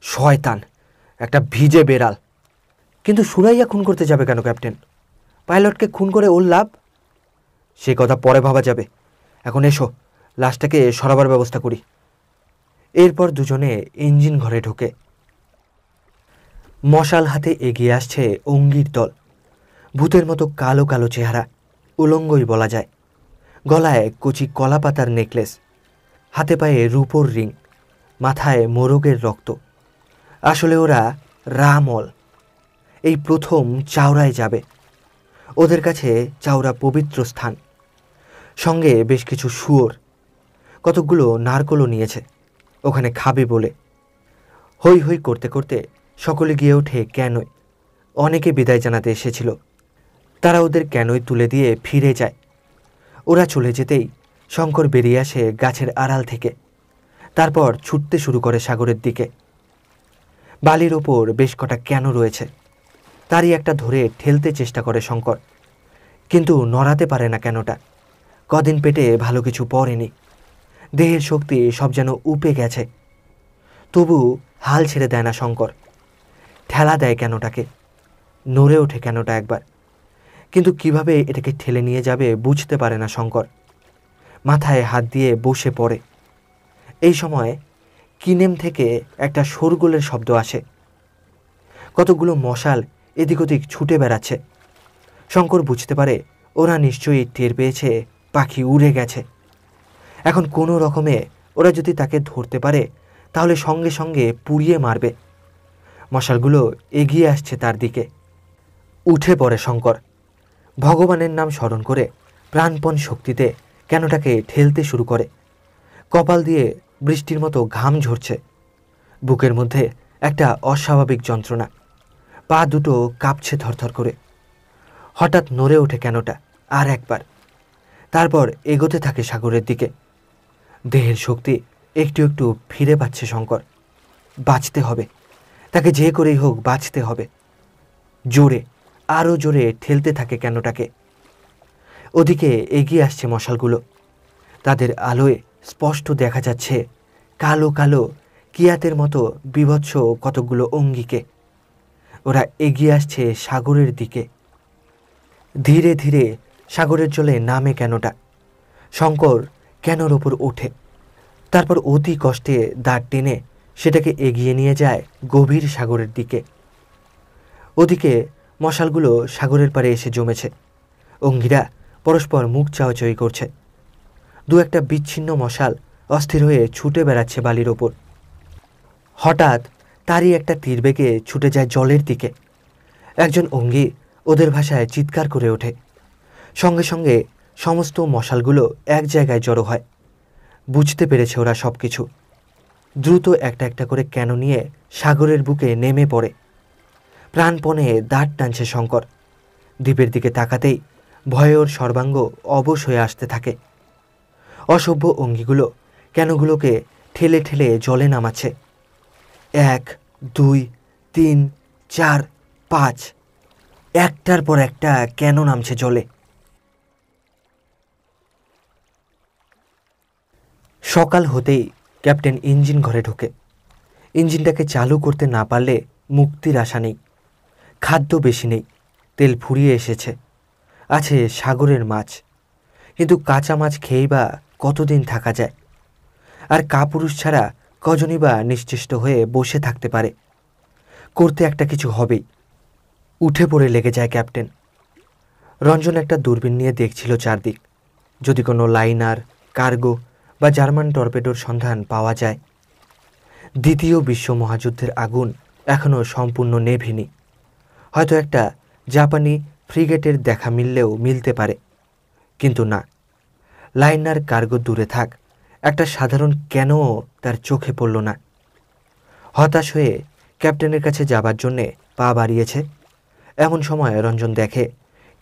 শয়তান, একটা ভিজে বেড়াল। কিন্তু সুরাইয়া খুন করতে যাবে কেন ক্যাপ্টেন? পাইলটকে খুন করে ওর লাভ? সে কথা পরে ভাবা যাবে। এখন এসো, লাশটাকে সরাবার ব্যবস্থা করি। এরপর দুজনে ইঞ্জিন ঘরে ঢোকে। মশাল হাতে এগিয়ে আসছে অঙ্গির দল। ভূতের মতো কালো কালো চেহারা, উলঙ্গই বলা যায়। গলায় কচি কলা পাতার নেকলেস, হাতে পায়ে রূপোর রিং, মাথায় মোরগের রক্ত। আসলে ওরা রামল। এই প্রথম চাওড়ায় যাবে। ওদের কাছে চাওড়া পবিত্র স্থান, সঙ্গে বেশ কিছু শুয়োর, কতকগুলো নারকলও নিয়েছে ওখানে খাবে বলে। হই হই করতে করতে সকলে গিয়ে ওঠে ক্যানোয়। অনেকে বিদায় জানাতে এসেছিল। তারা ওদের ক্যানোয় তুলে দিয়ে ফিরে যায়। ওরা চলে যেতেই শঙ্কর বেরিয়ে আসে গাছের আড়াল থেকে। তারপর ছুটতে শুরু করে সাগরের দিকে। বালির ওপর বেশ কটা ক্যানো রয়েছে। তারই একটা ধরে ঠেলতে চেষ্টা করে শঙ্কর, কিন্তু নড়াতে পারে না ক্যানোটা। কদিন পেটে ভালো কিছু পড়েনি। দেহের শক্তি সব যেন উপে গেছে। তবু হাল ছেড়ে দেয় না শঙ্কর। ঠেলা দেয় ক্যানোটাকে। নড়ে ওঠে ক্যানোটা একবার, কিন্তু কিভাবে এটাকে ঠেলে নিয়ে যাবে বুঝতে পারে না শঙ্কর। মাথায় হাত দিয়ে বসে পড়ে। এই সময় কিনেম থেকে একটা শোরগোলের শব্দ আসে। কতগুলো মশাল এদিক ওদিক ছুটে বেড়াচ্ছে। শঙ্কর বুঝতে পারে ওরা নিশ্চয়ই টের পেয়েছে পাখি উড়ে গেছে। এখন কোনো রকমে ওরা যদি তাকে ধরতে পারে তাহলে সঙ্গে সঙ্গে পুড়িয়ে মারবে। মশালগুলো এগিয়ে আসছে তার দিকে। উঠে পড়ে শঙ্কর। ভগবানের নাম স্মরণ করে প্রাণপণ শক্তিতে ক্যানোটাকে ঠেলতে শুরু করে। কপাল দিয়ে বৃষ্টির মতো ঘাম ঝরছে। বুকের মধ্যে একটা অস্বাভাবিক যন্ত্রণা। পা দুটো কাঁপছে থরথর করে। হঠাৎ নড়ে ওঠে ক্যানোটা আর একবার। তারপর এগোতে থাকে সাগরের দিকে। দেহের শক্তি একটু একটু ফিরে পাচ্ছে শঙ্কর। বাঁচতে হবে, তাকে যে করেই হোক বাঁচতে হবে। জোরে, আরও জোরে ঠেলতে থাকে ক্যানোটাকে। ওদিকে এগিয়ে আসছে মশালগুলো। তাদের আলোয় স্পষ্ট দেখা যাচ্ছে কালো কালো কিয়াতের মতো বীভৎস কতগুলো অঙ্গিকে। ওরা এগিয়ে আসছে সাগরের দিকে। ধীরে ধীরে সাগরের জলে নামে ক্যানোটা। শঙ্কর ক্যানোর ওপর ওঠে। তারপর অতি কষ্টে দাঁড় টেনে সেটাকে এগিয়ে নিয়ে যায় গভীর সাগরের দিকে। ওদিকে মশালগুলো সাগরের পাড়ে এসে জমেছে। অঙ্গিরা পরস্পর মুখ চাওয়াচাওয়ি করছে। দু একটা বিচ্ছিন্ন মশাল অস্থির হয়ে ছুটে বেড়াচ্ছে বালির ওপর। হঠাৎ তারই একটা তীরবেগে ছুটে যায় জলের দিকে। একজন অঙ্গি ওদের ভাষায় চিৎকার করে ওঠে। সঙ্গে সঙ্গে সমস্ত মশালগুলো এক জায়গায় জড়ো হয়। বুঝতে পেরেছে ওরা সব কিছু। দ্রুত একটা একটা করে ক্যানো নিয়ে সাগরের বুকে নেমে পড়ে। প্রাণপণে দাঁড় টানছে শঙ্কর। দ্বীপের দিকে তাকাতেই ভয়ে ওর সর্বাঙ্গ অবশ হয়ে আসতে থাকে। অসভ্য অঙ্গিগুলো ক্যানোগুলোকে ঠেলে ঠেলে জলে নামাচ্ছে। 1, 2, 3, 4, 5, একটার পর একটা ক্যানো নামছে জলে। সকাল হতেই ক্যাপ্টেন ইঞ্জিন ঘরে ঢোকে। ইঞ্জিনটাকে চালু করতে না পারলে মুক্তির আশা নেই। খাদ্য বেশি নেই, তেল ফুরিয়ে এসেছে। আছে সাগরের মাছ, কিন্তু কাঁচা মাছ খেয়েই বা কতদিন থাকা যায়? আর কাপুরুষ ছাড়া কজনই বা নিশ্চেষ্ট হয়ে বসে থাকতে পারে? করতে একটা কিছু হবেই। উঠে পড়ে লেগে যায় ক্যাপ্টেন। রঞ্জন একটা দূরবীন নিয়ে দেখছিল চারদিক, যদি কোনো লাইনার, কার্গো বা জার্মান টর্পেডোর সন্ধান পাওয়া যায়। দ্বিতীয় বিশ্ব মহাযুদ্ধের আগুন এখনও সম্পূর্ণ নেভেনি। হয়তো একটা জাপানি ফ্রিগেটের দেখা মিললেও মিলতে পারে, কিন্তু না। লাইনার, কার্গো দূরে থাক, একটা সাধারণ ক্যানোও তার চোখে পড়ল না। হতাশ হয়ে ক্যাপ্টেনের কাছে যাবার জন্যে পা বাড়িয়েছে। এমন সময় রঞ্জন দেখে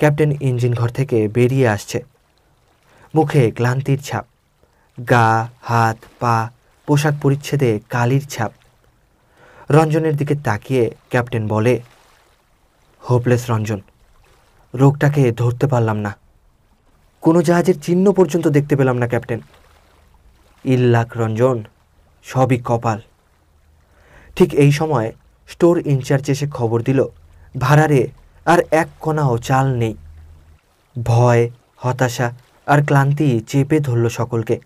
ক্যাপ্টেন ইঞ্জিন ঘর থেকে বেরিয়ে আসছে। মুখে ক্লান্তির ছাপ, গা, হাত, পা, পোশাক পরিচ্ছেদে কালির ছাপ। রঞ্জনের দিকে তাকিয়ে ক্যাপ্টেন বলে, হোপলেস রঞ্জন, রোগটাকে ধরতে পারলাম না। কোনো জাহাজের চিহ্ন পর্যন্ত দেখতে পেলাম না ক্যাপ্টেন। ইল্লাক রঞ্জন, সবই কপাল। ঠিক এই সময় স্টোর ইনচার্জ এসে খবর দিল, ভাড়ারে আর এক কণাও চাল নেই। ভয়, হতাশা আর ক্লান্তি চেপে ধরল সকলকে।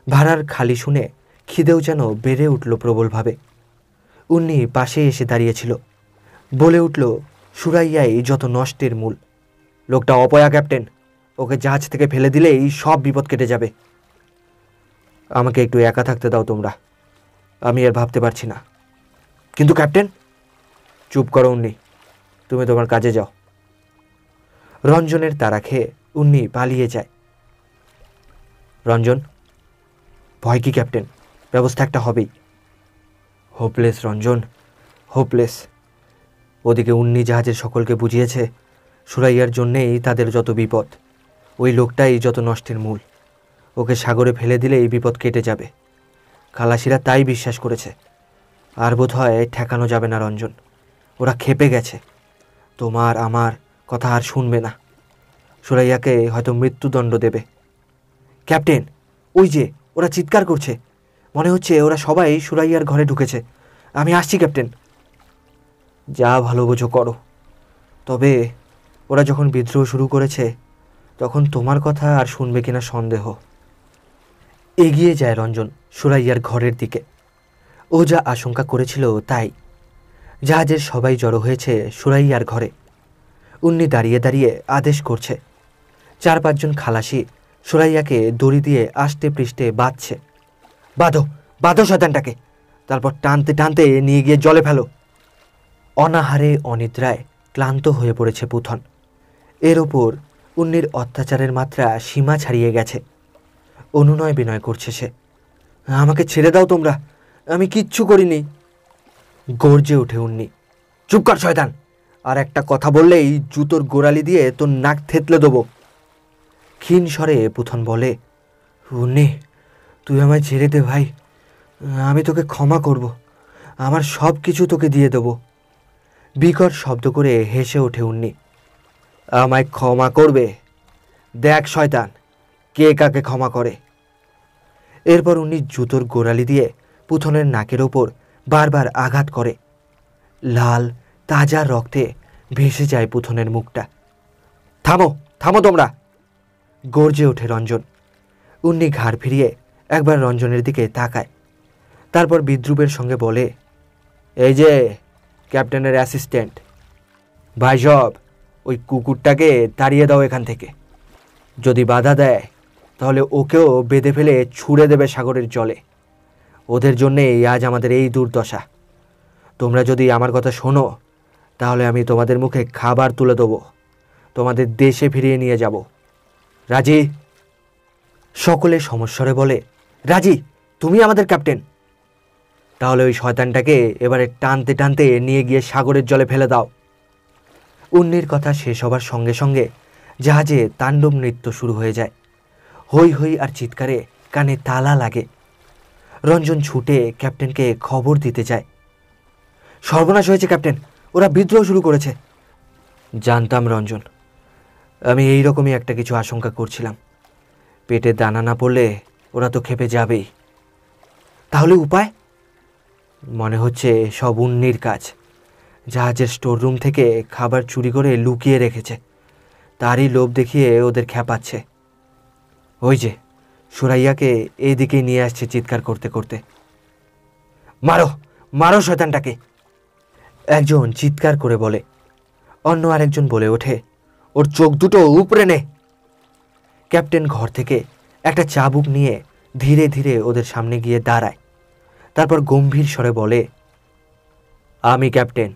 ভাড়ার খালি শুনে খিদেও যেন বেড়ে উঠল প্রবলভাবে। উন্নি পাশে এসে দাঁড়িয়েছিল, বলে উঠল, সুরাইয়াই যত নষ্টের মূল। লোকটা অপয়া ক্যাপ্টেন, ওকে জাহাজ থেকে ফেলে দিলেই সব বিপদ কেটে যাবে। আমাকে একটু একা থাকতে দাও তোমরা, আমি আর ভাবতে পারছি না। কিন্তু ক্যাপ্টেন। চুপ করো উন্নি, তুমি তোমার কাজে যাও। রঞ্জনের তাড়া খেয়ে উন্নি পালিয়ে যায়। রঞ্জন, ভয় কি ক্যাপ্টেন, ব্যবস্থা একটা হবেই। Hopeless Ranjan, hopeless. ওদিকে উন্নি জাহাজের সকলকে বুঝিয়েছে সুরাইয়ার জন্যেই তাদের যত বিপদ, ওই লোকটাই যত নষ্টের মূল। ওকে সাগরে ফেলে দিলে এই বিপদ কেটে যাবে। খালাসিরা তাই বিশ্বাস করেছে। আর বোধ হয় ঠেকানো যাবে না রঞ্জন, ওরা ক্ষেপে গেছে। তোমার আমার কথা আর শুনবে না। সুরাইয়াকে হয়তো মৃত্যুদণ্ড দেবে। ক্যাপ্টেন, ওই যে ওরা চিৎকার করছে, মনে হচ্ছে ওরা সবাই সুরাইয়ার ঘরে ঢুকেছে। আমি আসছি ক্যাপ্টেন। যা ভালো বোঝো করো, তবে ওরা যখন বিদ্রোহ শুরু করেছে তখন তোমার কথা আর শুনবে কিনা সন্দেহ। এগিয়ে যায় রঞ্জন সুরাইয়ার ঘরের দিকে। ও যা আশঙ্কা করেছিল তাই। জাহাজের সবাই জড়ো হয়েছে সুরাইয়ার ঘরে। উন্নি দাঁড়িয়ে দাঁড়িয়ে আদেশ করছে। 4-5 জন খালাসি সুরাইয়াকে দড়ি দিয়ে আষ্টে পৃষ্ঠে বাঁধছে। বাঁধো, বাঁধো শয়তানটাকে, তারপর টানতে টানতে নিয়ে গিয়ে জলে ফেলো। অনাহারে অনিদ্রায় ক্লান্ত হয়ে পড়েছে পুথন। এর ওপর উন্নির অত্যাচারের মাত্রা সীমা ছাড়িয়ে গেছে। অনুনয় বিনয় করছে সে। আমাকে ছেড়ে দাও তোমরা, আমি কিচ্ছু করিনি। গর্জে ওঠে উন্নি। চুপ কর শয়তান, আর একটা কথা বললেই জুতোর গোড়ালি দিয়ে তোর নাক থেতলে দেবো। ক্ষীণ স্বরে পুথন বলে, উন্নি, তুই আমায় ছেড়ে দে ভাই, আমি তোকে ক্ষমা করব, আমার সব কিছু তোকে দিয়ে দেব। বিকট শব্দ করে হেসে ওঠে উন্নি। আমায় ক্ষমা করবে? দেখ শয়তান, কে কাকে ক্ষমা করে। এরপর উনি জুতোর গোড়ালি দিয়ে পুথনের নাকের ওপর বারবার আঘাত করে। লাল তাজা রক্তে ভেসে যায় পুথনের মুখটা। থামো, থামো তোমরা, গর্জে ওঠে রঞ্জন। উন্নি ঘাড় ফিরিয়ে একবার রঞ্জনের দিকে তাকায়, তারপর বিদ্রুপের সঙ্গে বলে, এই যে ক্যাপ্টেনের অ্যাসিস্ট্যান্ট, ভাইসব, ওই কুকুরটাকে তাড়িয়ে দাও এখান থেকে। যদি বাধা দেয় তাহলে ওকেও বেঁধে ফেলে ছুঁড়ে দেবে সাগরের জলে। ওদের জন্যেই আজ আমাদের এই দুর্দশা। তোমরা যদি আমার কথা শোনো তাহলে আমি তোমাদের মুখে খাবার তুলে দেবো, তোমাদের দেশে ফিরিয়ে নিয়ে যাব। রাজি? সকলে সমস্বরে বলে, রাজি, তুমি আমাদের ক্যাপ্টেন। তাহলে ওই শয়তানটাকে এবারে টানতে টানতে নিয়ে গিয়ে সাগরের জলে ফেলে দাও। উন্নির কথা শেষ হবার সঙ্গে সঙ্গে জাহাজে তাণ্ডব নৃত্য শুরু হয়ে যায়। হই হই আর চিৎকারে কানে তালা লাগে। রঞ্জন ছুটে ক্যাপ্টেনকে খবর দিতে যায়। সর্বনাশ হয়েছে ক্যাপ্টেন, ওরা বিদ্রোহ শুরু করেছে। জানতাম রঞ্জন, আমি এই রকমই একটা কিছু আশঙ্কা করছিলাম। পেটে দানা না পড়লে ওরা তো খেপে যাবেই। তাহলে উপায়? মনে হচ্ছে সব উন্নির কাজ। জাহাজের স্টোর রুম থেকে খাবার চুরি করে লুকিয়ে রেখেছে, তারই লোভ দেখিয়ে ওদের খেপাচ্ছে। ওই যে সুরাইয়াকে এদিকে নিয়ে আসছে চিৎকার করতে করতে। মারো, মারো শয়তানটাকে, একজন চিৎকার করে বলে। অন্য আরেকজন বলে ওঠে, ওর চোখ দুটো উপড়ে নে। ক্যাপ্টেন ঘর থেকে একটা চাবুক নিয়ে ধীরে ধীরে ওদের সামনে গিয়ে দাঁড়ায়। তারপর গম্ভীর স্বরে বলে, আমি ক্যাপ্টেন,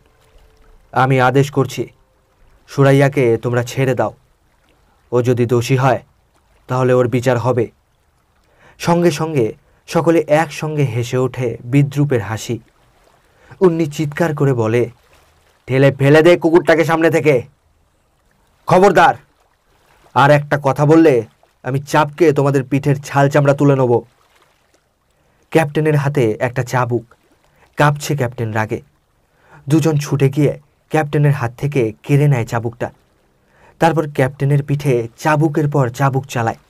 আমি আদেশ করছি, সুরাইয়াকে তোমরা ছেড়ে দাও। ও যদি দোষী হয় তাহলে ওর বিচার হবে। সঙ্গে সঙ্গে সকলে একসঙ্গে হেসে ওঠে বিদ্রুপের হাসি। উন্নি চিৎকার করে বলে, ঠেলে ফেলে দে কুকুরটাকে সামনে থেকে। খবরদার, আর একটা কথা বললে আমি চাপকে তোমাদের পিঠের ছাল চামড়া তুলে নেব। ক্যাপ্টেনের হাতে একটা চাবুক, কাঁপছে ক্যাপ্টেন রাগে। দুজন ছুটে গিয়ে ক্যাপ্টেনের হাত থেকে কেড়ে নেয় চাবুকটা। তারপর ক্যাপ্টেনের পিঠে চাবুকের পর চাবুক চালায়।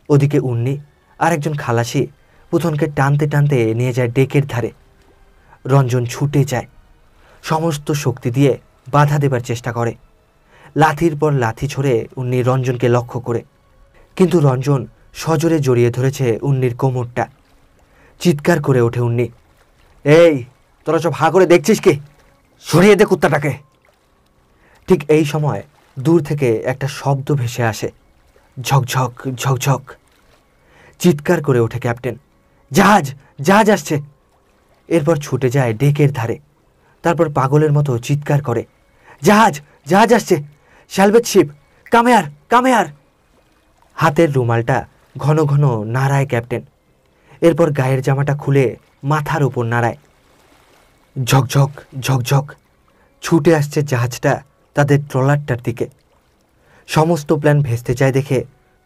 ওদিকে উন্নি আর একজন খালাসি পুথনকে টানতে টানতে নিয়ে যায় ডেকের ধারে। রঞ্জন ছুটে যায়, সমস্ত শক্তি দিয়ে বাধা দেবার চেষ্টা করে। লাথির পর লাথি ছড়ে উন্নি রঞ্জনকে লক্ষ্য করে, কিন্তু রঞ্জন সজোরে জড়িয়ে ধরেছে উন্নির কোমরটা। চিৎকার করে ওঠে উন্নি, এই তোরা সব হাঁ করে দেখছিস কি? সরিয়ে দে কুত্তাটাকে। ঠিক এই সময় দূর থেকে একটা শব্দ ভেসে আসে, ঝকঝক ঝকঝক। চিৎকার করে ওঠে ক্যাপ্টেন, জাহাজ জাহাজ আসছে। এরপর ছুটে যায় ডেকের ধারে। তারপর পাগলের মতো চিৎকার করে, জাহাজ জাহাজ আসছে, স্যালভেজ শিপ, কামেয়ার কামেয়ার। হাতের রুমালটা ঘন ঘন নাড়ায় ক্যাপ্টেন। এরপর গায়ের জামাটা খুলে মাথার উপর নাড়ায়। ঝকঝক ঝকঝক ছুটে আসছে জাহাজটা তাদের ট্রলারটার দিকে। সমস্ত প্ল্যান ভেস্তে যায় দেখে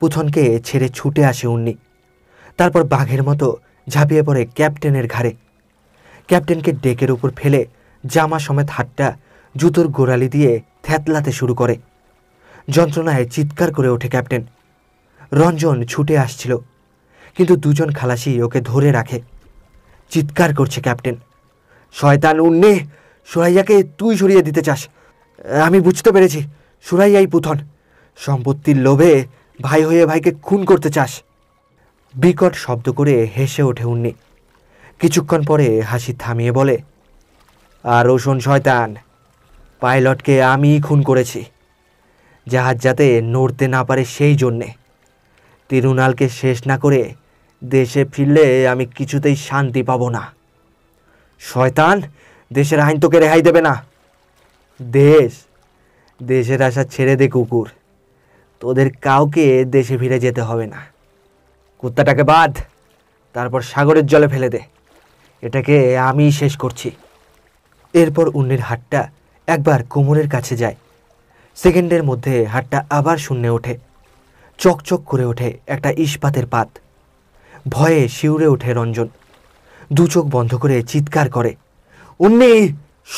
পুথনকে ছেড়ে ছুটে আসে উন্নি। তারপর বাঘের মতো ঝাঁপিয়ে পড়ে ক্যাপ্টেনের ঘাড়ে। ক্যাপ্টেনকে ডেকের উপর ফেলে জামা সমেত হাতটা জুতোর গোড়ালি দিয়ে থ্যাতলাতে শুরু করে। যন্ত্রণায় চিৎকার করে ওঠে ক্যাপ্টেন। রঞ্জন ছুটে আসছিল, কিন্তু দুজন খালাসি ওকে ধরে রাখে। চিৎকার করছে ক্যাপ্টেন, শয়তান উন্নি, সুরাইয়াকে তুই সরিয়ে দিতে চাস। আমি বুঝতে পেরেছি, সুরাইয়াই পুথন। সম্পত্তির লোভে ভাই হয়ে ভাইকে খুন করতে চাস। বিকট শব্দ করে হেসে ওঠে উন্নি। কিছুক্ষণ পরে হাসি থামিয়ে বলে, আরও শোন শয়তান, পাইলটকে আমিই খুন করেছি, জাহাজ যাতে নড়তে না পারে সেই জন্যে। তিরুনালকে শেষ না করে দেশে ফিরলে আমি কিছুতেই শান্তি পাবো না। শয়তান, দেশের আইন তোকে রেহাই দেবে না। দেশের আশা ছেড়ে দে কুকুর, তোদের কাউকে দেশে ফিরে যেতে হবে না। কুত্তাটাকে বাঁধ, তারপর সাগরের জলে ফেলে দে, এটাকে আমিই শেষ করছি। এরপর উন্নির হাতটা একবার কোমরের কাছে যায়। সেকেন্ডের মধ্যে হাতটা আবার শূন্যে ওঠে। চকচক করে ওঠে একটা ইস্পাতের পাত। ভয়ে শিউরে ওঠে রঞ্জন। দু চোখ বন্ধ করে চিৎকার করে, উন্নি,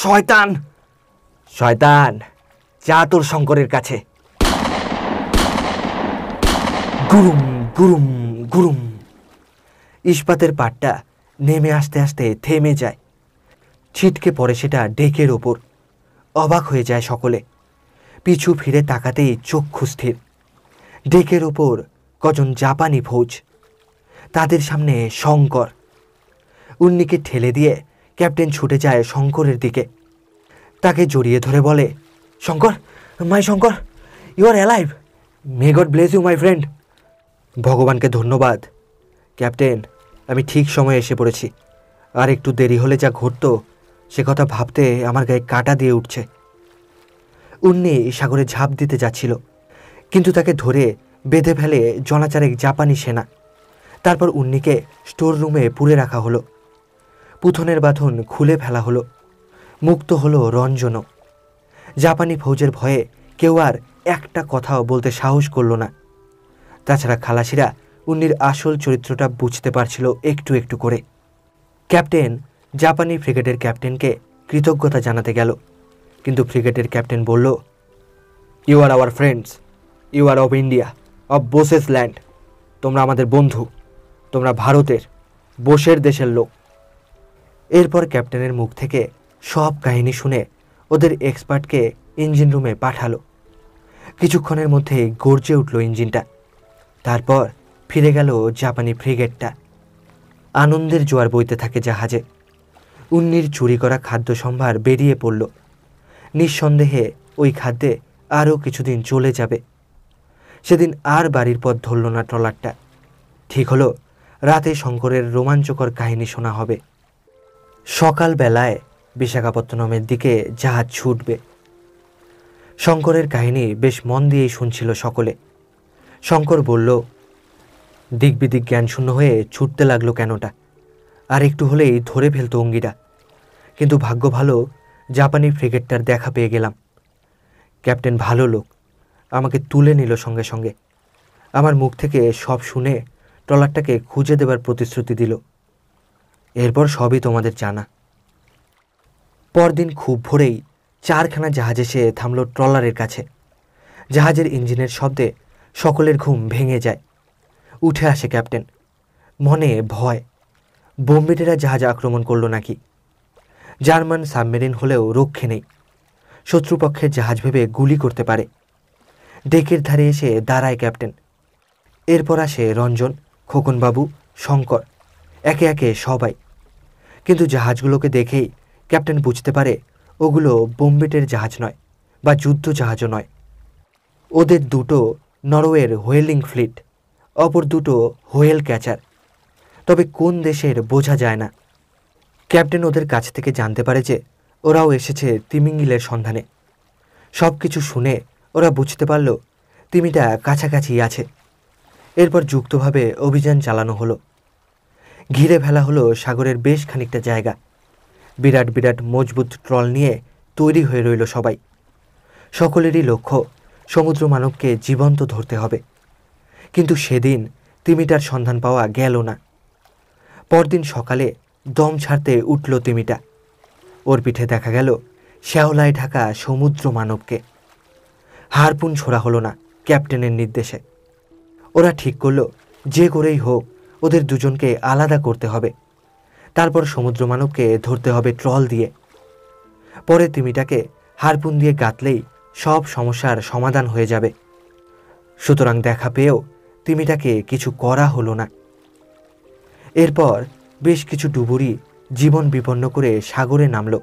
শয়তান, শয়তান, যা তোর শঙ্করের কাছে। গুরুম গুরুম গুরুম। ইস্পাতের পাটটা নেমে আস্তে আস্তে থেমে যায়। ছিটকে পড়ে সেটা ডেকের ওপর। অবাক হয়ে যায় সকলে। পিছু ফিরে তাকাতেই চক্ষু স্থির। ডেকের ওপর কজন জাপানি ফৌজ, তাদের সামনে শঙ্কর। উন্নিকে ঠেলে দিয়ে ক্যাপ্টেন ছুটে যায় শঙ্করের দিকে। তাকে জড়িয়ে ধরে বলে, Shankar, my Shankar, you are alive, may God bless you my friend. ভগবানকে ধন্যবাদ ক্যাপ্টেন, আমি ঠিক সময়ে এসে পড়েছি। আর একটু দেরি হলে যা ঘটতো সে কথা ভাবতে আমার গায়ে কাঁটা দিয়ে উঠছে। উন্নি সাগরে ঝাঁপ দিতে যাচ্ছিল, কিন্তু তাকে ধরে বেঁধে ফেলে জনাচারেক জাপানি সেনা। তারপর উন্নিকে স্টোর রুমে পুরে রাখা হলো। পুথনের বাঁধন খুলে ফেলা হলো। মুক্ত হলো রঞ্জনও। জাপানি ফৌজের ভয়ে কেউ আর একটা কথাও বলতে সাহস করল না। তাছাড়া খালাসিরা উন্নির আসল চরিত্রটা বুঝতে পারছিল একটু একটু করে। ক্যাপ্টেন জাপানি ফ্রিগেটের ক্যাপ্টেনকে কৃতজ্ঞতা জানাতে গেল, কিন্তু ফ্রিগেটের ক্যাপ্টেন বলল, you are our friends, you are of India, of Bose's land. তোমরা আমাদের বন্ধু, তোমরা ভারতের, বোসের দেশের লোক। এরপর ক্যাপ্টেনের মুখ থেকে সব কাহিনী শুনে ওদের এক্সপার্টকে ইঞ্জিন রুমে পাঠালো। কিছুক্ষণের মধ্যে গর্জে উঠল ইঞ্জিনটা। তারপর ফিরে গেল জাপানি ফ্রিগেটটা। আনন্দের জোয়ার বইতে থাকে জাহাজে। উন্নির চুরি করা খাদ্য সম্ভার বেরিয়ে পড়ল। নিঃসন্দেহে ওই খাদ্যে আরও কিছুদিন চলে যাবে। সেদিন আর বাড়ির পথ ধরল না ট্রলারটা। ঠিক হলো রাতে শঙ্করের রোমাঞ্চকর কাহিনী শোনা হবে। সকালবেলায় বিশাখাপত্তনমের দিকে জাহাজ ছুটবে। শঙ্করের কাহিনী বেশ মন দিয়েই শুনছিল সকলে। শঙ্কর বলল, দিকবিদিক জ্ঞানশূন্য হয়ে ছুটতে লাগলো কেনটা, আর একটু হলেই ধরে ফেলতো অঙ্গিরা। কিন্তু ভাগ্য ভালো, জাপানি ফ্রিগেটটার দেখা পেয়ে গেলাম। ক্যাপ্টেন ভালো লোক, আমাকে তুলে নিল সঙ্গে সঙ্গে। আমার মুখ থেকে সব শুনে ট্রলারটাকে খুঁজে দেবার প্রতিশ্রুতি দিল। এরপর সবই তোমাদের জানা। পরদিন খুব ভোরেই 4খানা জাহাজ এসে থামল ট্রলারের কাছে। জাহাজের ইঞ্জিনের শব্দে সকলের ঘুম ভেঙে যায়। উঠে আসে ক্যাপ্টেন। মনে ভয়, বোম্বেটেরা জাহাজ আক্রমণ করল নাকি। জার্মান সাবমেরিন হলেও রক্ষে নেই, শত্রুপক্ষের জাহাজ ভেবে গুলি করতে পারে। ডেকের ধারে এসে দাঁড়ায় ক্যাপ্টেন। এরপর আসে রঞ্জন, খোকনবাবু, শঙ্কর, একে একে সবাই। কিন্তু জাহাজগুলোকে দেখেই ক্যাপ্টেন বুঝতে পারে ওগুলো বোম্বেটের জাহাজ নয় বা যুদ্ধ জাহাজও নয়। ওদের দুটো নরওয়ের হোয়েলিং ফ্লিট, অপর দুটো হোয়েল ক্যাচার। তবে কোন দেশের বোঝা যায় না। ক্যাপ্টেন ওদের কাছ থেকে জানতে পারে যে ওরাও এসেছে তিমিঙ্গিলের সন্ধানে। সব কিছু শুনে ওরা বুঝতে পারল তিমিটা কাছাকাছি আছে। এরপর যুক্তভাবে অভিযান চালানো হলো। ঘিরে ফেলা হলো সাগরের বেশ খানিকটা জায়গা। বিরাট বিরাট মজবুত ট্রল নিয়ে তৈরি হয়ে রইল সবাই। সকলেরই লক্ষ্য সমুদ্র মানবকে জীবন্ত ধরতে হবে। কিন্তু সেদিন তিমিটার সন্ধান পাওয়া গেল না। পরদিন সকালে দম ছাড়তে উঠল তিমিটা। ওর পিঠে দেখা গেল শ্যাওলায় ঢাকা সমুদ্র মানবকে। হারপুন ছোড়া হলো না ক্যাপ্টেনের নির্দেশে। ওরা ঠিক করল যে করেই হোক ওদের দুজনকে আলাদা করতে হবে। তারপর সমুদ্র মানবকে ধরতে হবে ট্রল দিয়ে। পরে তিমিটাকে হারপুন দিয়ে গাঁথলেই সব সমস্যার সমাধান হয়ে যাবে। সুতরাং দেখা পেয়েও তিমিটাকে কিছু করা হলো না। এরপর বেশ কিছু ডুবুরি জীবন বিপন্ন করে সাগরে নামল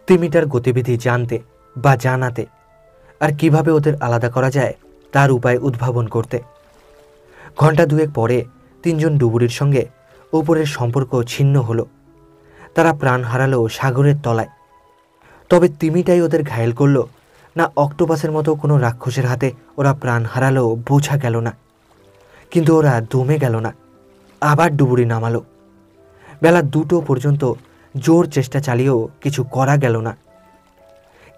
তিমিটার গতিবিধি জানতে বা জানাতে, আর কিভাবে ওদের আলাদা করা যায় তার উপায় উদ্ভাবন করতে। ঘণ্টা দুয়েক পরে 3জন ডুবুরির সঙ্গে ওপরের সম্পর্ক ছিন্ন হলো। তারা প্রাণ হারালো সাগরের তলায়। তবে তিমিটাই ওদের ঘায়েল করল না অক্টোপাসের মতো কোনো রাক্ষসের হাতে ওরা প্রাণ হারালো বোঝা গেল না। কিন্তু ওরা দমে গেল না, আবার ডুবুরি নামালো। বেলা 2টো পর্যন্ত জোর চেষ্টা চালিয়েও কিছু করা গেল না।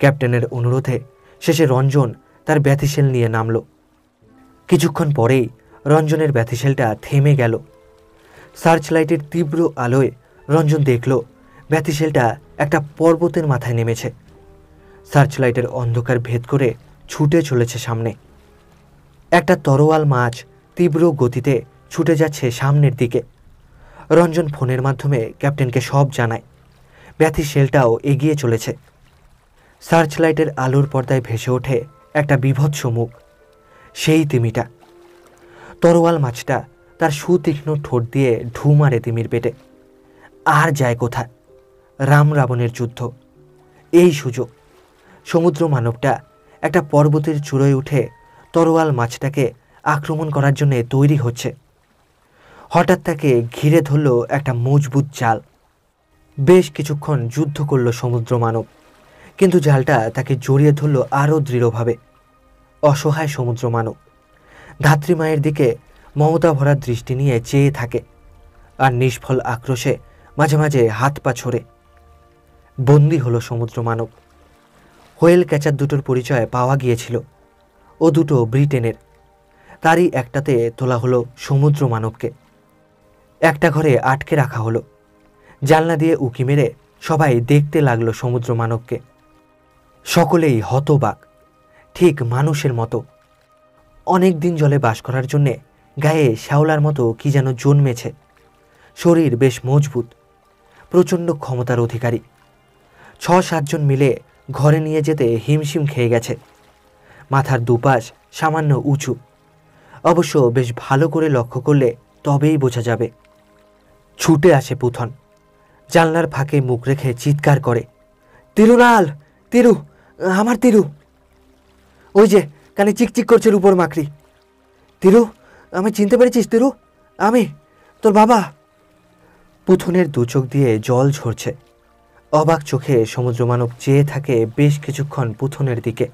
ক্যাপ্টেনের অনুরোধে শেষে রঞ্জন তার ব্যাথিশেল নিয়ে নামল। কিছুক্ষণ পরেই রঞ্জনের ব্যাথিশেলটা থেমে গেল। সার্চ লাইটের তীব্র আলোয় রঞ্জন দেখল ব্যাথিশেলটা একটা পর্বতের মাথায় নেমেছে। সার্চ লাইটের অন্ধকার ভেদ করে ছুটে চলেছে সামনে। একটা তরোয়াল মাছ তীব্র গতিতে ছুটে যাচ্ছে সামনের দিকে। রঞ্জন ফোনের মাধ্যমে ক্যাপ্টেনকে সব জানায়। ব্যাথিশেলটাও এগিয়ে চলেছে। সার্চ লাইটের আলোর পর্দায় ভেসে ওঠে একটা বীভৎস মুখ, সেই তিমিটা। তরোয়াল মাছটা তার সুতীক্ষ্ণ ঠোঁট দিয়ে ঢু মারে তিমির পেটে। আর যায় কোথা? রাম রাবণের যুদ্ধ। এই সুযোগ। সমুদ্র মানবটা একটা পর্বতের চূড়োয় উঠে তরোয়াল মাছটাকে আক্রমণ করার জন্য তৈরি হচ্ছে। হঠাৎ তাকে ঘিরে ধরল একটা মজবুত জাল। বেশ কিছুক্ষণ যুদ্ধ করল সমুদ্র মানব, কিন্তু জালটা তাকে জড়িয়ে ধরল আরও দৃঢ়ভাবে। অসহায় সমুদ্র মানব ধাত্রীমায়ের দিকে মমতা ভরা দৃষ্টি নিয়ে চেয়ে থাকে, আর নিষ্ফল আক্রোশে মাঝে মাঝে হাত পা ছড়ে। বন্দী হলো সমুদ্র মানব। হোয়েল ক্যাচার দুটোর পরিচয় পাওয়া গিয়েছিল। ও দুটো ব্রিটেনের। তারই একটাতে তোলা হলো সমুদ্র মানবকে। একটা ঘরে আটকে রাখা হলো। জানলা দিয়ে উঁকি মেরে সবাই দেখতে লাগলো সমুদ্র মানবকে। সকলেই হতবাক, ঠিক মানুষের মতো। অনেক দিন জলে বাস করার জন্যে গায়ে শ্যাওলার মতো কি যেন জন্মেছে। শরীর বেশ মজবুত, প্রচণ্ড ক্ষমতার অধিকারী। 6-7 জন মিলে ঘরে নিয়ে যেতে হিমশিম খেয়ে গেছে। মাথার দুপাশ সামান্য উঁচু। অবশ্য বেশ ভালো করে লক্ষ্য করলে তবেই বোঝা যাবে। ছুটে আসে পুথন। জানলার ফাঁকে মুখ রেখে চিৎকার করে, তিরুলাল, তিরু, আমার তিরু। ওই যে কানে চিকচিক করছে রূপোর মাকড়ি। তিরু, আমি চিনতে পেরেছিস তিরু? আমি তোর বাবা। পুথনের দু চোখ দিয়ে জল ঝরছে। অবাক চোখে সমুদ্র মানব চেয়ে থাকে বেশ কিছুক্ষণ পুথনের দিকে।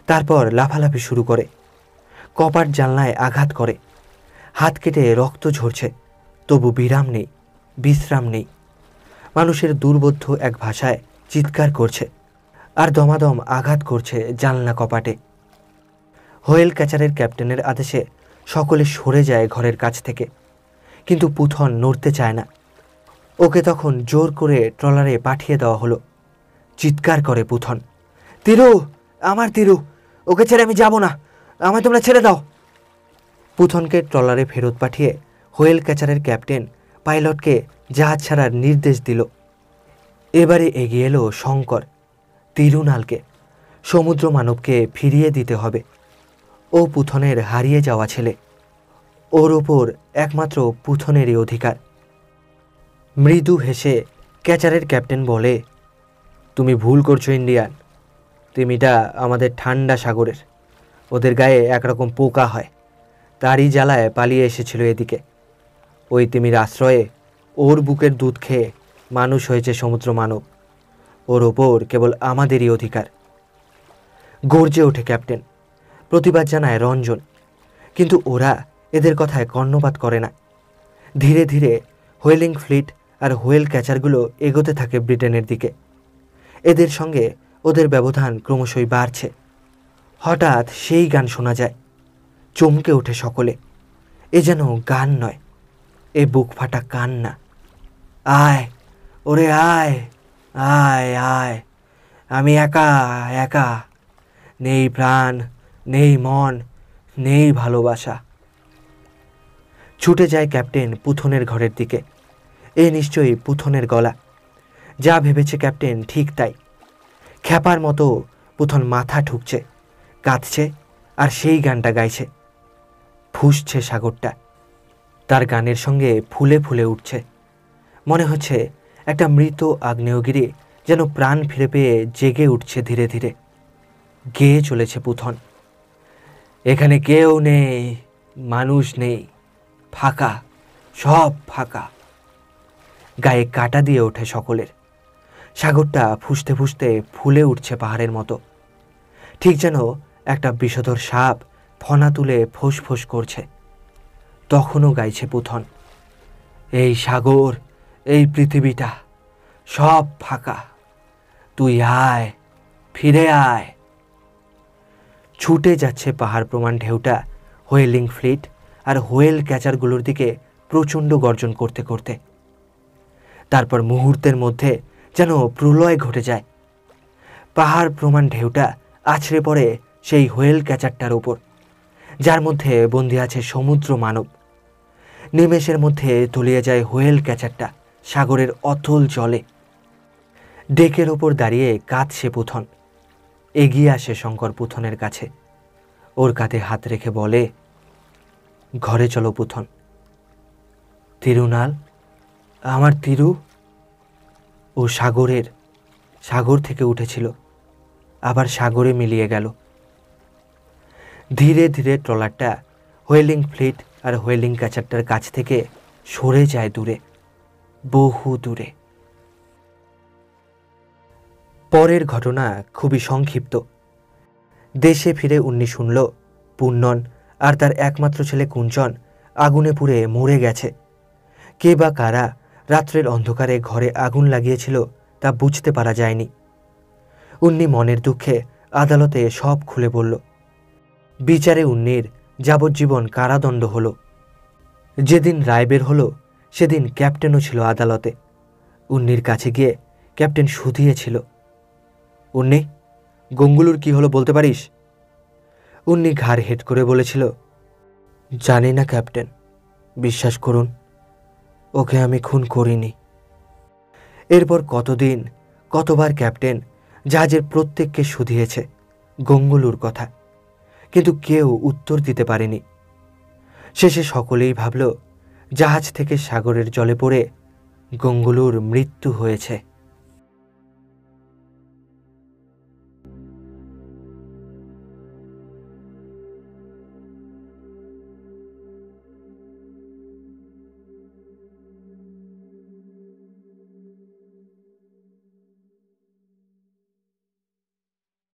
তারপর লাফালাফি শুরু করে। কপাট জানলায় আঘাত করে। হাত কেটে রক্ত ঝরছে, তবু বিরাম নেই, বিশ্রাম নেই। মানুষের দুর্বোধ্য এক ভাষায় চিৎকার করছে আর দমাদম আঘাত করছে জানলা কপাটে। হোয়েল ক্যাচারের ক্যাপ্টেনের আদেশে সকলে সরে যায় ঘরের কাছ থেকে, কিন্তু পুথন নড়তে চায় না। ওকে তখন জোর করে ট্রলারে পাঠিয়ে দেওয়া হলো। চিৎকার করে পুথন, তিরু, আমার তিরু, ওকে ছেড়ে আমি যাব না, আমায় তোমরা ছেড়ে দাও। পুথনকে ট্রলারে ফেরত পাঠিয়ে হোয়েল ক্যাচারের ক্যাপ্টেন পাইলটকে জাহাজ ছাড়ার নির্দেশ দিল। এবারে এগিয়ে এলো শঙ্কর। তিরুনালকে, সমুদ্র মানবকে ফিরিয়ে দিতে হবে। ও পুথনের হারিয়ে যাওয়া ছেলে, ওর ওপর একমাত্র পুথনেরই অধিকার। মৃদু হেসে ক্যাচারের ক্যাপ্টেন বলে, তুমি ভুল করছো ইন্ডিয়ান। তিমিটা আমাদের ঠান্ডা সাগরের, ওদের গায়ে একরকম পোকা হয়, তারই জ্বালায় পালিয়ে এসেছিল এদিকে। ওই তিমির আশ্রয়ে ওর বুকের দুধ খেয়ে মানুষ হয়েছে সমুদ্র মানব। ওর ওপর কেবল আমাদেরই অধিকার। গর্জে ওঠে ক্যাপ্টেন, প্রতিবাদ জানায় রঞ্জন, কিন্তু ওরা এদের কথায় কর্ণপাত করে না। ধীরে ধীরে হোয়েলিং ফ্লিট আর হোয়েল ক্যাচারগুলো এগোতে থাকে ব্রিটেনের দিকে। এদের সঙ্গে ওদের ব্যবধান ক্রমশই বাড়ছে। হঠাৎ সেই গান শোনা যায়। চমকে ওঠে সকলে। এ যেন গান নয়, এ বুক ফাটা কান্না। আয় ওরে আয়, আয় আয়, আমি একা একা, নেই প্রাণ, নেই মন, নেই ভালোবাসা। ছুটে যায় ক্যাপ্টেন পুথনের ঘরের দিকে। এ নিশ্চয়ই পুথনের গলা। যা ভেবেছে ক্যাপ্টেন ঠিক তাই। খ্যাপার মতো পুথন মাথা ঠুকছে, কাঁদছে, আর সেই গানটা গাইছে। ফুঁসছে সাগরটা, তার গানের সঙ্গে ফুলে ফুলে উঠছে। মনে হচ্ছে একটা মৃত আগ্নেয়গিরি যেন প্রাণ ফিরে পেয়ে জেগে উঠছে ধীরে ধীরে। গেয়ে চলেছে পুথন, এখানে কেউ নেই, মানুষ নেই, ফাঁকা, সব ফাঁকা। গায়ে কাটা দিয়ে ওঠে সকলের। সাগরটা ফুঁসতে ফুঁসতে ফুলে উঠছে পাহাড়ের মতো, ঠিক যেন একটা বিষধর সাপ ফনা তুলে ফোঁস করছে। তখনও গাইছে পুথন, এই সাগর, এই পৃথিবীটা সব ফাঁকা, তুই আয়, ফিরে আয়। ছুটে যাচ্ছে পাহাড় প্রমাণ ঢেউটা হোয়েলিং ফ্লিট আর হোয়েল ক্যাচারগুলোর দিকে প্রচণ্ড গর্জন করতে করতে। তারপর মুহূর্তের মধ্যে যেন প্রলয় ঘটে যায়। পাহাড় প্রমাণ ঢেউটা আছড়ে পড়ে সেই হোয়েল ক্যাচারটার ওপর, যার মধ্যে বন্দি আছে সমুদ্র মানব। নিমেষের মধ্যে তলিয়ে যায় হোয়েল ক্যাচারটা সাগরের অতল জলে। ডেকের ওপর দাঁড়িয়ে কাঁদছে পুথন। এগিয়ে আসে শঙ্কর পুথনের কাছে, ওর কাঁধে হাত রেখে বলে, ঘরে চলো পুথন। তিরুনাল, আমার তিরু। ও সাগর থেকে উঠেছিল, আবার সাগরে মিলিয়ে গেল। ধীরে ধীরে ট্রলারটা হোয়েলিং ফ্লিট আর হোয়েলিং ক্যাচারটার কাছ থেকে সরে যায় দূরে, বহু দূরে। পরের ঘটনা খুবই সংক্ষিপ্ত। দেশে ফিরে উন্নি শুনল পুণ্যন আর তার একমাত্র ছেলে কুঞ্চন আগুনে পুড়ে মরে গেছে। কে বা কারা রাত্রের অন্ধকারে ঘরে আগুন লাগিয়েছিল তা বুঝতে পারা যায়নি। উন্নি মনের দুঃখে আদালতে সব খুলে বলল। বিচারে উন্নির যাবজ্জীবন কারাদণ্ড হল। যেদিন রায় বের হলো সেদিন ক্যাপ্টেনও ছিল আদালতে। উন্নির কাছে গিয়ে ক্যাপ্টেন শুধিয়েছিল, উন্নি, গঙ্গুলুর কি হলো বলতে পারিস? উন্নি ঘাড় হেট করে বলেছিল, জানি না ক্যাপ্টেন, বিশ্বাস করুন, ওকে আমি খুন করিনি। এরপর কতদিন কতবার ক্যাপ্টেন জাহাজের প্রত্যেককে শুধিয়েছে গঙ্গুলুর কথা, কিন্তু কেউ উত্তর দিতে পারেনি। শেষে সকলেই ভাবল জাহাজ থেকে সাগরের জলে পড়ে গঙ্গুলুর মৃত্যু হয়েছে।